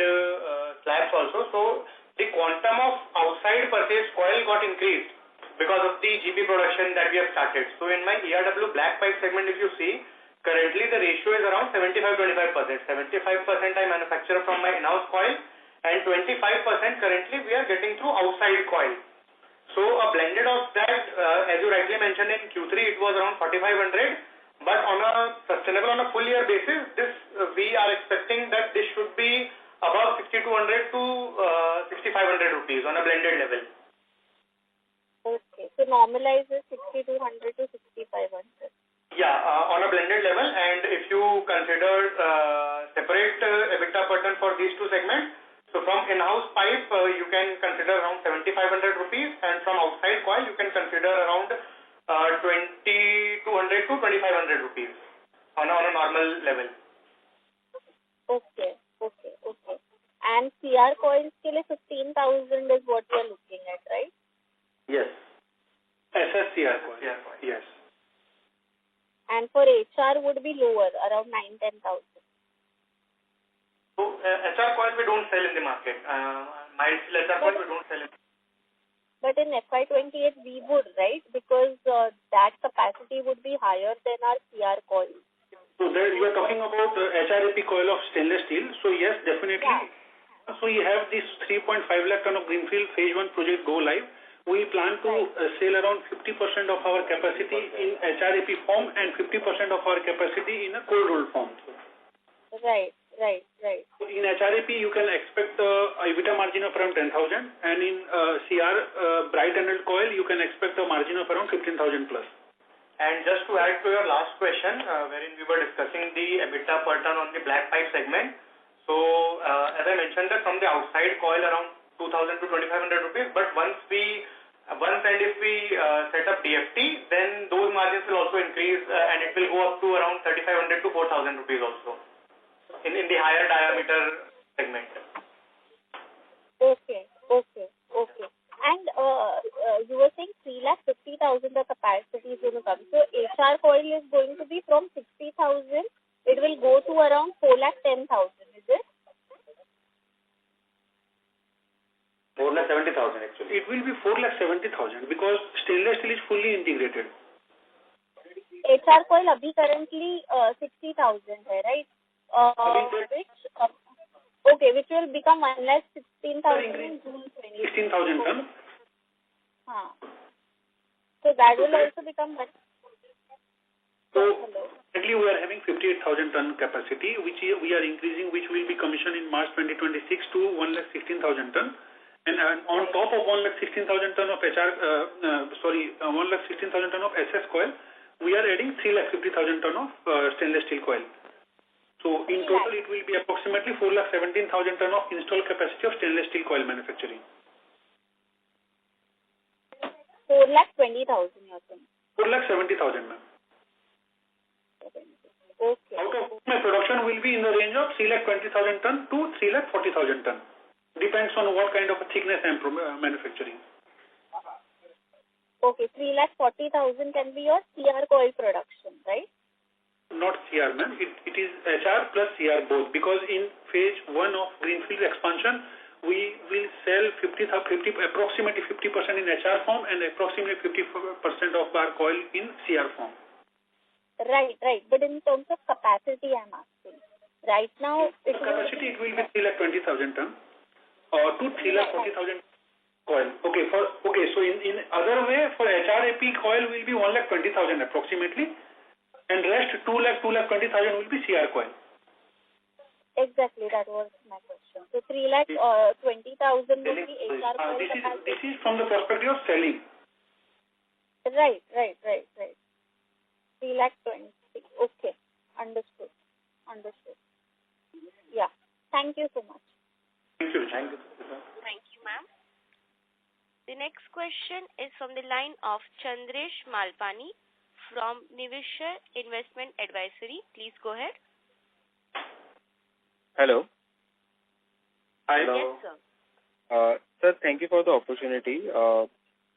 slabs also. So the quantum of outside purchase coil got increased because of the GP production that we have started. So in my ERW black pipe segment, if you see, currently the ratio is around 75-25%. 75% I manufacture from my in-house coil, and 25% currently we are getting through outside coil. So a blended of that, as you rightly mentioned, in Q3 it was around 4,500. But on a sustainable, on a full year basis, this we are expecting that this should be above 6,200 to 6,500 rupees on a blended level. Okay, so normalize is 6,200 to 6,500. Yeah, on a blended level, and if you consider separate EBITDA per ton for these two segments, so from in-house pipe you can consider around 7,500 rupees, and from outside coil you can consider around 2,200 to 2,500 rupees on a normal level. Okay. And CR coils ke liye 15,000 is what you are looking at, right? Yes. SSCR coil. Yes. And for HR would be lower, around 9,000-10,000. So HR coil we don't sell in the market. Mild steel HR coil we don't sell in. But in FY28 we would, right? Because that capacity would be higher than our CR coil. So there you are talking about HRAP coil of stainless steel. So yes, definitely. Yeah. So we have this 3.5 lakh ton of greenfield phase 1 project go live. We plan to sell around 50% of our capacity in HRAP form and 50% of our capacity in a cold roll form. Right. In HRAP, you can expect EBITDA margin of around 10,000, and in CR bright annealed coil, you can expect a margin of around 15,000 plus. And just to add to your last question, wherein we were discussing the EBITDA per ton on the black pipe segment. So as I mentioned that from the outside coil around 2,000 to 2,500 rupees, but once and if we set up DFT, then those margins will also increase and it will go up to around 3,500 to 4,000 rupees also. In the higher diameter segment. Okay. And you were saying 3,50,000 the capacity is going to come. So HR coil is going to be from 60,000. It will go to around 4,10,000. Is it? 4,70,000 actually. It will be 4,70,000 because stainless steel is fully integrated. HR coil abhi currently 60,000 hai, right? Which will become 1,16,000 in June 2020. 16,000 ton. So that will also become one. So currently we are having 58,000 ton capacity, which we are increasing, which will be commissioned in March 2026 to 1,16,000 ton. And on top of 1,16,000 ton of 1,16,000 ton of SS coil, we are adding 3,50,000 ton of stainless steel coil. So in total, it will be approximately 4,17,000 ton of installed capacity of stainless steel coil manufacturing. 4,20,000, you're saying? 4,70,000, ma'am. Okay. Out of my production will be in the range of 3,20,000 ton to 3,40,000 ton. Depends on what kind of a thickness I am manufacturing. Okay, 3,40,000 can be your CR coil production, right? Not CR, ma'am. It is HR plus CR both, because in phase 1 of greenfield expansion, we will sell approximately 50% in HR form and approximately 50% of our coil in CR form. Right. But in terms of capacity, I'm asking. Right now, it will be 3,20,000 ton or to 3,40,000 coil. Okay. So in other way, for HRAP coil will be 1,20,000 approximately. And rest 2,20,000 will be CR coil. Exactly, that was my question. So 3,20,000 will be HR coil. This is from the perspective of selling. Right. 3,20,000. Okay, understood. Yeah, thank you so much. Thank you. Thank you, ma'am. The next question is from the line of Chandresh Malpani from Niveshaay Investment Advisory. Please go ahead. Hello. Hi. Yes, sir. Sir, thank you for the opportunity.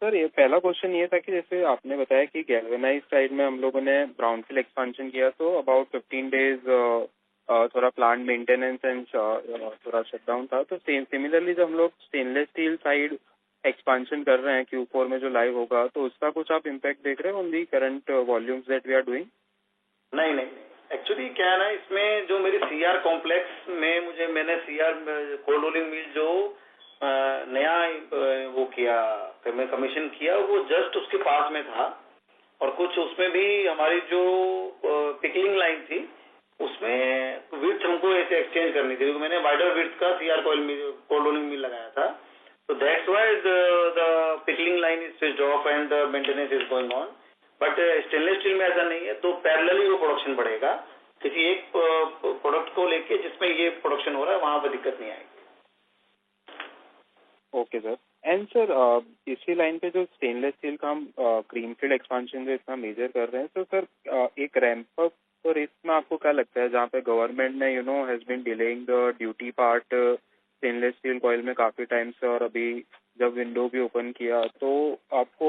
Sir ये पहला question ये था कि जैसे आपने बताया कि galvanise side में हम लोगों ने ब्राउनफील्ड एक्सपेंशन किया तो अबाउट 15 days थोड़ा प्लांट मेंटेनेंस एंड थोड़ा शटडाउन था. तो सिमिलरली जब हम लोग स्टेनलेस स्टील साइड एक्सपांशन कर रहे हैं Q4 में जो लाइव होगा, तो उसका कुछ आप इम्पैक्ट देख रहे हैं on the current volumes that we are doing? नहीं, एक्चुअली क्या है ना, इसमें जो मेरी CR कॉम्प्लेक्स में मैंने CR कोल्ड रोलिंग मिल जो नया वो किया, मैं कमीशन किया, वो जस्ट उसके पास में था. और कुछ उसमें भी हमारी जो पिकलिंग लाइन थी उसमें विड्थ हमको ऐसे एक्सचेंज करनी थी, क्योंकि मैंने वाइडर विड्थ का CR कोल्ड रोलिंग मिल लगाया था. So that's why the pickling line is switched off and the maintenance is going on. But stainless steel में ऐसा नहीं है, तो पैरेलली वो प्रोडक्शन बढ़ेगा किसी एक प्रोडक्ट को लेके जिसमें ये प्रोडक्शन हो रहा है, वहां पर दिक्कत नहीं आएगी. Okay sir. एंड सर इसी लाइन पे जो स्टेनलेस स्टील का हम ग्रीनफील्ड एक्सपांशन जो इतना मेजर कर रहे हैं, तो सर एक रैंप अप और इसमें आपको क्या लगता है, जहाँ पे गवर्नमेंट ने has been delaying the duty part stainless steel coil में काफी टाइम से, और अभी जब विंडो भी ओपन किया तो आपको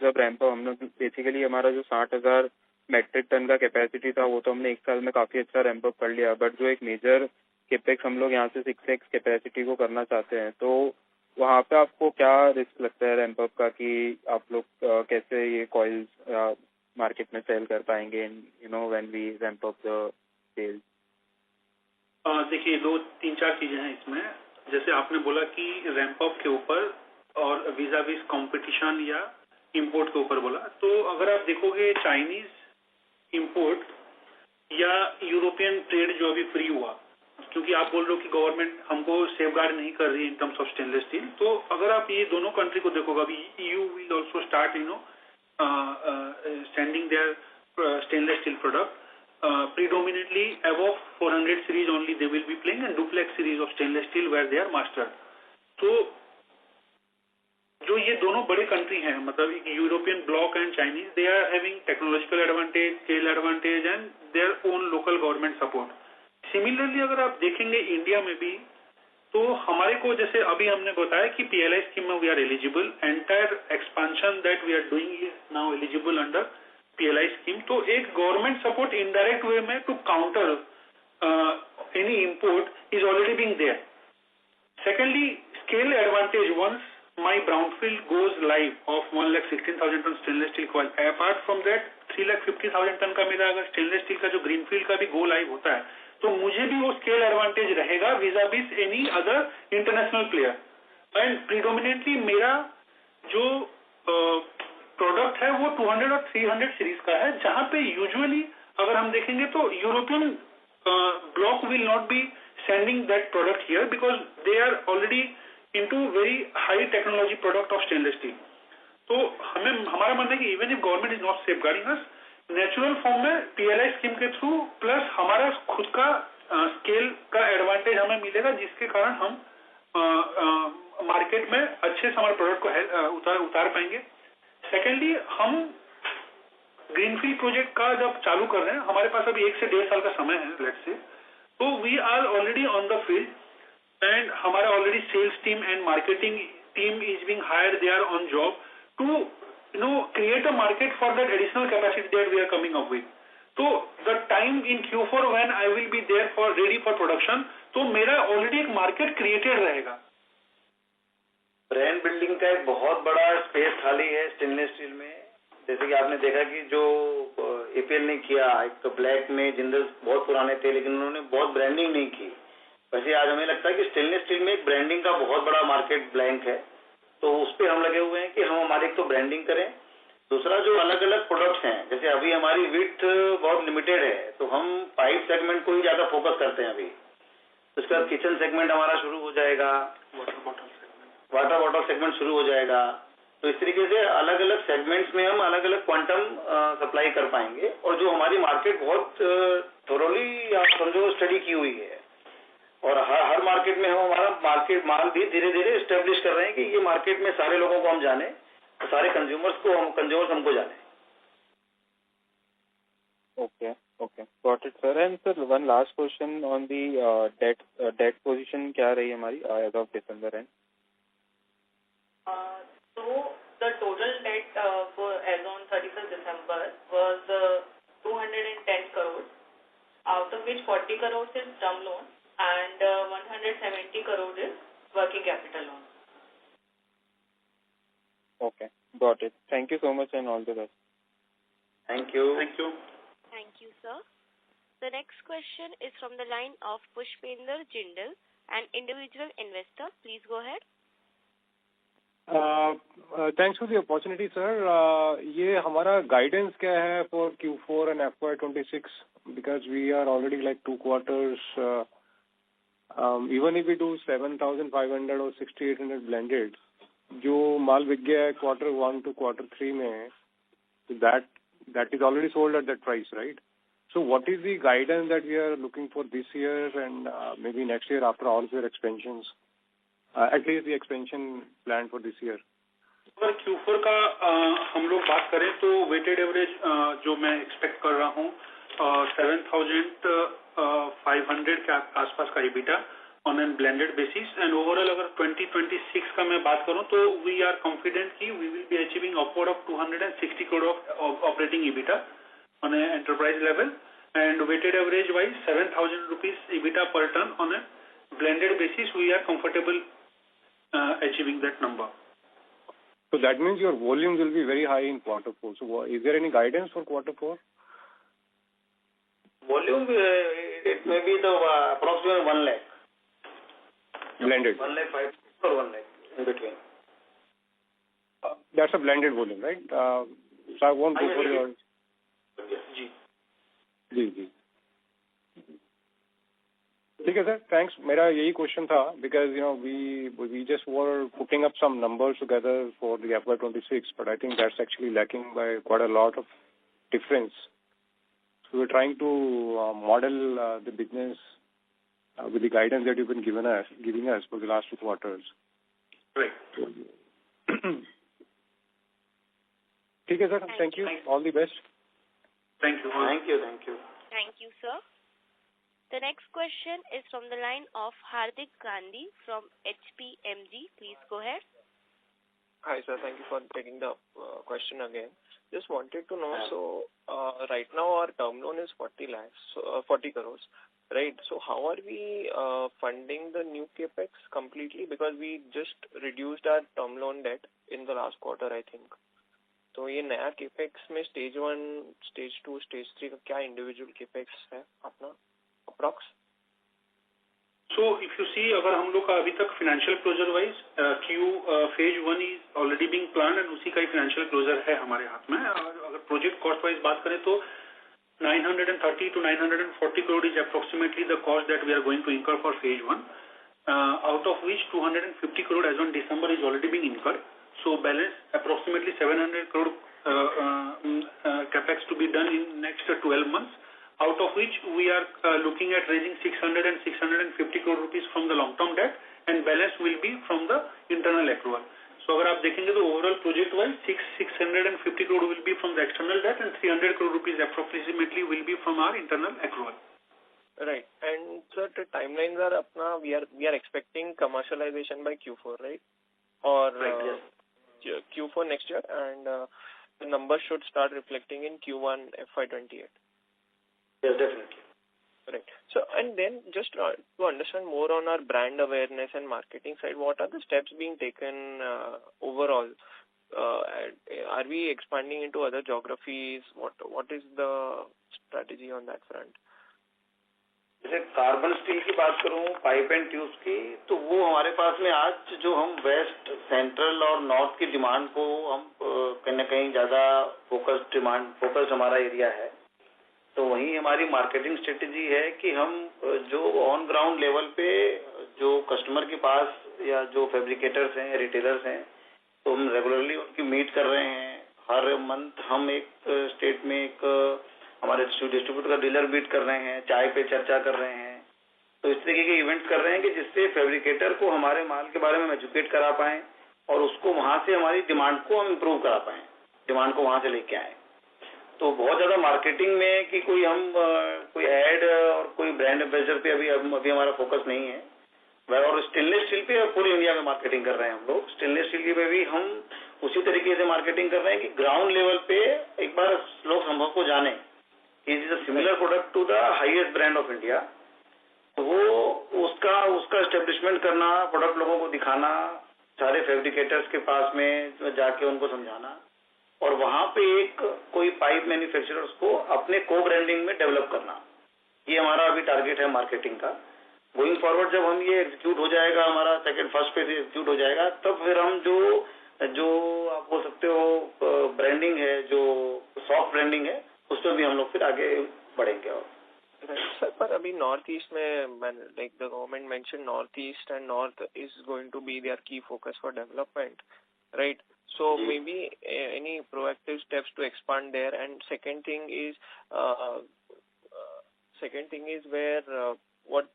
जब रैंप अप हमने बेसिकली हमारा जो 60,000 मेट्रिक टन का कैपेसिटी था वो तो हमने एक साल में काफी अच्छा रैंप अप कर लिया, बट जो एक मेजर केपेक्स हम लोग यहाँ से 6x कैपेसिटी को करना चाहते हैं, तो वहाँ पे आपको क्या रिस्क लगता है रैंप अप का, कि आप लोग कैसे ये कॉइल्स मार्केट में सेल कर पाएंगे when we ramp up the sales? देखिए 2-3-4 चीजें हैं इसमें. जैसे आपने बोला कि रैंप अप के ऊपर और वीजा विज कंपटीशन या इंपोर्ट के ऊपर बोला, तो अगर आप देखोगे चाइनीज इंपोर्ट या यूरोपियन ट्रेड जो अभी फ्री हुआ, क्योंकि आप बोल रहे हो कि गवर्नमेंट हमको सेफगार्ड नहीं कर रही इन टर्म्स ऑफ स्टेनलेस स्टील, तो अगर आप ये दोनों कंट्री को देखोगे, अभी EU will also start sending their stainless steel product. Predominantly above 400 series only they will be playing, and duplex series of stainless steel where they are mastered. तो जो ये दोनों बड़े कंट्री हैं, मतलब European block and Chinese, they are having technological advantage, scale advantage and their own local government support. Similarly अगर आप देखेंगे इंडिया में भी, तो हमारे को जैसे अभी हमने बताया कि PLI स्कीम में we are eligible, entire expansion that we are doing is now eligible under PLI scheme. तो एक गवर्नमेंट सपोर्ट इनडायरेक्ट वे में to counter any import is already being there. Secondly, scale advantage once my brownfield goes live of 1,16,000 ton stainless steel coil. Apart from that 3,50,000 ton का मेरा अगर stainless steel का जो greenfield का भी go live होता है, तो मुझे भी वो scale advantage रहेगा vis-a-vis any other international player. And predominantly मेरा जो प्रोडक्ट है वो 200 और 300 सीरीज का है, जहां पे यूजुअली अगर हम देखेंगे तो European block will not be sending that product here because they are already into very high technology product of stainless steel. तो हमारा मानना है कि even if government is not safeguarding us, natural form में PLI स्कीम के through plus हमारा खुद का स्केल का एडवांटेज हमें मिलेगा, जिसके कारण हम मार्केट में अच्छे से हमारे प्रोडक्ट को उतार पाएंगे. सेकेंडली, हम ग्रीनफील्ड प्रोजेक्ट का जब चालू कर रहे हैं, हमारे पास अभी 1 से 1.5 साल का समय है लेट्स से, तो we are already on the field and हमारा already sales team and marketing team is being hired, they are on job to create a market for that additional capacity that we are coming up with. So the time in Q4 when I will be there for ready for production, तो मेरा already एक market created रहेगा. Brand building का एक बहुत बड़ा space खाली है स्टेनलेस स्टील में. जैसे कि आपने देखा कि जो APL ने किया, एक तो ब्लैक में जिंदल बहुत पुराने थे लेकिन उन्होंने बहुत ब्रांडिंग नहीं की. वैसे आज हमें लगता है कि स्टेनलेस स्टील में एक ब्रांडिंग का बहुत बड़ा मार्केट ब्लैंक है, तो उस पर हम लगे हुए हैं कि हम हमारे एक तो ब्रांडिंग करें, दूसरा जो अलग अलग प्रोडक्ट्स हैं, जैसे अभी हमारी विड्थ बहुत लिमिटेड है तो हम पाइप सेगमेंट को ही ज्यादा फोकस करते हैं अभी. उसके बाद किचन सेगमेंट हमारा शुरू हो जाएगा, वाटर बॉटल सेगमेंट शुरू हो जाएगा. तो इस तरीके से अलग अलग सेगमेंट्स में हम अलग अलग क्वांटम सप्लाई कर पाएंगे. और जो हमारी मार्केट बहुत थोरोली आप समझो स्टडी की हुई है, और हर मार्केट में हम हमारा मार्केट माल भी धीरे धीरे एस्टेब्लिश कर रहे हैं कि ये मार्केट में सारे लोगों को हम जाने, सारे कंज्यूमर्स हमको जाने. Okay, got it sir. And sir, one last question on the debt position क्या रही हमारी as of December end? So the total debt for as on 31st December was 210 crores. out of which 40 crores is term loan and 170 crores is working capital loan. Okay, got it. Thank you so much and all the best. Thank you. Thank you. Thank you, sir. The next question is from the line of Pushpender Jindal, an individual investor. Please go ahead. Thanks for the opportunity, sir. ये हमारा guidance क्या है for Q4 and FY26? Because we are already like 2 quarters. Even if we do 7,500 or 6,800 blended, जो माल बिक गया है quarter 1 to quarter 3 में, that is already sold at that price, right? So what is the guidance that we are looking for this year and maybe next year after all of your expansions? At least the expansion plan for this year. अगर Q4 का हम लोग बात करें तो weighted average जो मैं expect कर रहा हूँ 7,500 के आसपास का EBITDA on a blended basis and overall अगर 2026 का मैं बात करूँ तो we are confident कि we will be achieving upward of 260 crore of operating EBITDA on an enterprise level and weighted average wise 7,000 rupees EBITDA per ton on a blended basis we are comfortable achieving that number. So that means your volumes will be very high in quarter 4. So is there any guidance for quarter 4? Volume, it may be the approximately 1 lakh. Blended. 1 lakh 5 or 1 lakh in between. That's a blended volume, right? So I won't go for your... जी. ठीक है sir, thanks. मेरा यही question था because you know we just were putting up some numbers together for the FY26, but I think that's actually lacking by quite a lot of difference. So we're trying to model the business with the guidance that you've been giving us for the last 2 quarters. Right. ठीक है sir, thank you. All the best. Thank you. Thank you. Thank you, sir. The next question is from the line of Hardik Gandhi from HPMG. Please go ahead. Hi, sir. Thank you for taking the question again. Just wanted to know, so right now our term loan is 40 crores, right? So how are we funding the new capex completely? Because we just reduced our term loan debt in the last quarter, I think. तो ये नया capex में stage 1, stage 2, stage 3 का क्या individual capex है अपना approx? So if you see अगर हम लोग का अभी तक financial closure wise phase 1 is already being planned and उसी का ही financial closure है हमारे हाथ में. अगर project cost wise बात करें तो 930 to 940 crore is approximately the cost that we are going to incur for phase 1. Out of which 250 crore as on December is already being incurred. So balance approximately 700 crore capex to be done in next 12 months. Out of which we are looking at raising 600 and 650 crore rupees from the long-term debt and balance will be from the internal accrual. So अगर आप देखेंगे तो overall project wise 650 crore will be from the external debt and 300 crore rupees approximately will be from our internal accrual. Right. And sir, the timelines are अपना we are expecting commercialization by Q4, right? Or right, yes. Q4 next year and the numbers should start reflecting in Q1 FY28. Yes, definitely. Right. So, and then just to understand more on our brand awareness and marketing side, what are the steps being taken overall? Are we expanding into other geographies? What is the strategy on that front? जैसे carbon steel की बात करूं, pipe and tubes की, तो वो हमारे पास में आज जो हम वेस्ट, सेंट्रल और नॉर्थ की डिमांड को हम कहीं ना कहीं ज्यादा फोकस हमारा एरिया है. तो वहीं हमारी मार्केटिंग स्ट्रेटेजी है कि हम जो ऑन ग्राउंड लेवल पे जो कस्टमर के पास या जो फैब्रिकेटर्स हैं, रिटेलर्स हैं, तो हम रेगुलरली उनकी मीट कर रहे हैं. हर मंथ हम एक स्टेट में एक हमारे डिस्ट्रीब्यूटर का डीलर मीट कर रहे हैं, चाय पे चर्चा कर रहे हैं. तो इस तरीके के इवेंट्स कर रहे हैं कि जिससे फैब्रिकेटर को हमारे माल के बारे में एजुकेट करा पाएं और उसको वहां से हमारी डिमांड को हम इम्प्रूव करा पाएं, डिमांड को वहां से लेके आए. तो बहुत ज्यादा मार्केटिंग में कि कोई हम कोई एड और कोई ब्रांड एम्बेसडर पे अभी हमारा फोकस नहीं है. और स्टेनलेस स्टील पे पूरी इंडिया में मार्केटिंग कर रहे हैं हम लोग. स्टेनलेस स्टील पे भी हम उसी तरीके से मार्केटिंग कर रहे हैं कि ग्राउंड लेवल पे एक बार लोग हमको जाने कि is the similar product to the highest brand of India, तो वो उसका एस्टेब्लिशमेंट करना, प्रोडक्ट लोगों को दिखाना, सारे फैब्रिकेटर्स के पास में जाके उनको समझाना, और वहां पे एक कोई पाइप मैन्युफैक्चरर्स को अपने को ब्रांडिंग में डेवलप करना, ये हमारा अभी टारगेट है मार्केटिंग का। गोइंग फॉरवर्ड जब हम ये एग्जीक्यूट हो जाएगा, हमारा फर्स्ट फेज एग्जीक्यूट हो जाएगा, तब फिर हम जो आप बोल सकते हो ब्रांडिंग है, जो सॉफ्ट ब्रांडिंग है, उस पर भी हम लोग फिर आगे बढ़ेंगे। और सर, पर अभी नॉर्थ ईस्ट में like the government mention north east and north is going to be their key focus for development, right? So maybe any proactive steps to expand there. And second thing is where what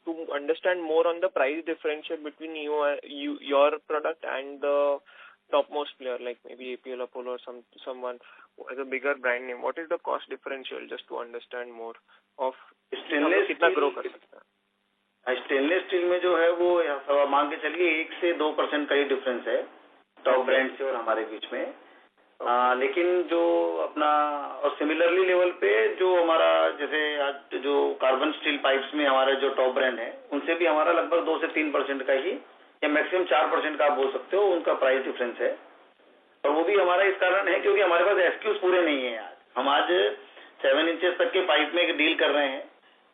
to understand more on the price differential between your product and the topmost player, like maybe APL Apollo or someone who has a bigger brand name. What is the cost differential, just to understand more of stainless कितना grow कर सकता है? Stainless steel में जो है वो मान के चलिए 1 से 2% का ही डिफरेंस है टॉप ब्रांड से और हमारे बीच में। लेकिन जो अपना और सिमिलरली लेवल पे जो हमारा जैसे आज जो कार्बन स्टील पाइप्स में हमारे जो टॉप ब्रांड है, उनसे भी हमारा लगभग 2 से 3% का ही या मैक्सिमम 4% का आप बोल सकते हो उनका प्राइस डिफरेंस है। और वो भी हमारा इस कारण है क्योंकि हमारे पास एसक्यूज पूरे नहीं है। आज हम आज 7 इंचेस तक के पाइप में डील कर रहे हैं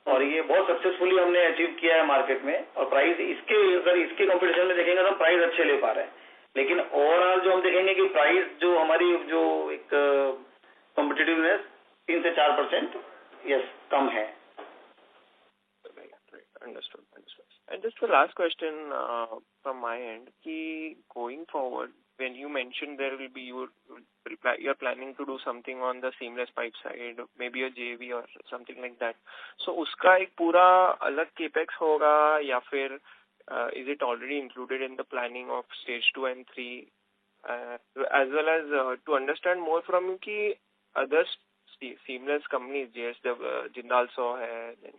और ये बहुत सक्सेसफुली हमने अचीव किया है मार्केट में। और प्राइस इसके कॉम्पिटिशन में देखेंगे तो हम प्राइस अच्छे ले पा रहे हैं, लेकिन ओवरऑल जो हम देखेंगे कि प्राइस जो हमारी जो एक कॉम्पिटिटिवनेस 3 से 4% यस कम है। Understood. And just the last question from my end, कि going forward, when you mentioned there will be you're planning to do something on the seamless pipe side, maybe a JV or something like that. So उसका एक पूरा अलग capex होगा या फिर is it already included in the planning of stage 2 and 3, as well as to understand more from you कि other seamless companies, Jindal Saw है, then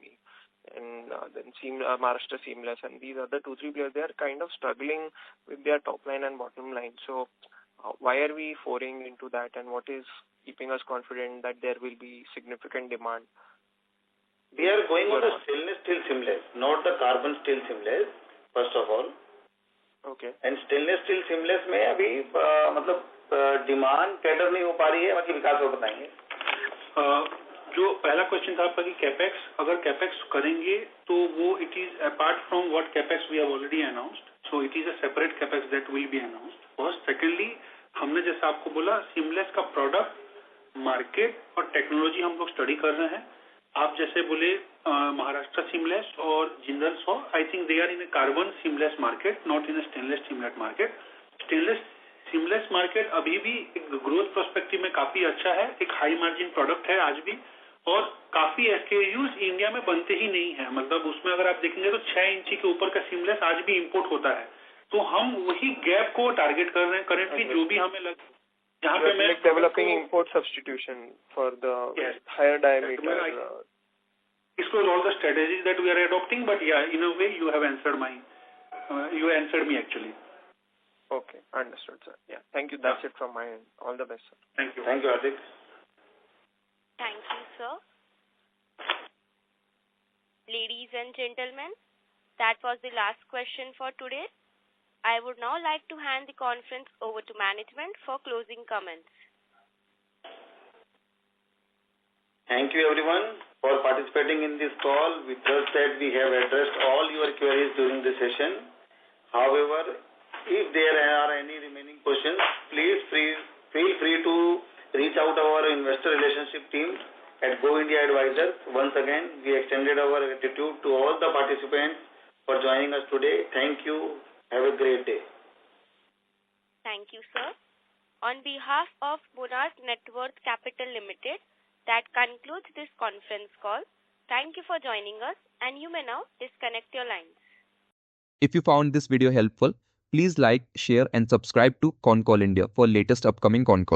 Maharashtra Seamless, and these other 2-3 players, they are kind of struggling with their top line and bottom line. So why are we foraying into that, and what is keeping us confident that there will be significant demand? We are going on the stainless steel seamless, not the carbon steel seamless, first of all. Okay. And stainless steel seamless में अभी मतलब demand cater नहीं हो पा रही है, बाकी विकास को बताएंगे। जो पहला क्वेश्चन था आपका कि कैपेक्स, अगर कैपेक्स करेंगे तो वो it is apart from what capex we have already announced, so it is a separate capex that will be announced first. Secondly, हमने जैसा आपको बोला सीमलेस का प्रोडक्ट, मार्केट और टेक्नोलॉजी हम लोग स्टडी कर रहे हैं। आप जैसे बोले महाराष्ट्र सीमलेस और Jindal Saw, I think they are in a carbon seamless market, not in a stainless seamless market. Stainless seamless market अभी भी एक ग्रोथ प्रोस्पेक्टिव में काफी अच्छा है, एक हाई मार्जिन प्रोडक्ट है आज भी, और काफी एसकेयूज इंडिया में बनते ही नहीं है। मतलब उसमें अगर आप देखेंगे तो 6 इंची के ऊपर का सीमलेस आज भी इंपोर्ट होता है। तो हम वही गैप को टारगेट कर रहे हैं करेंटली, जो भी हमें जहाँ पे मैं developing import substitution for the higher diameter, explore all the strategies that we are adopting, but yeah, in a way you have answered me actually. Okay, understood, sir. Yeah, thank you. That's it from my end. All the best, sir. Thank you. Thank you, Hardik. Thank you, sir. Ladies and gentlemen, that was the last question for today. I would now like to hand the conference over to management for closing comments. Thank you everyone for participating in this call. We trust that we have addressed all your queries during the session. However, if there are any remaining questions, please feel free to reach out to our investor relationship team at Go India Advisors. Once again, we extended our gratitude to all the participants for joining us today. Thank you. Have a great day. Thank you, sir. On behalf of Monarch Networth Capital Limited, that concludes this conference call. Thank you for joining us, and you may now disconnect your lines. If you found this video helpful, please like, share and subscribe to ConCall India for latest upcoming con calls.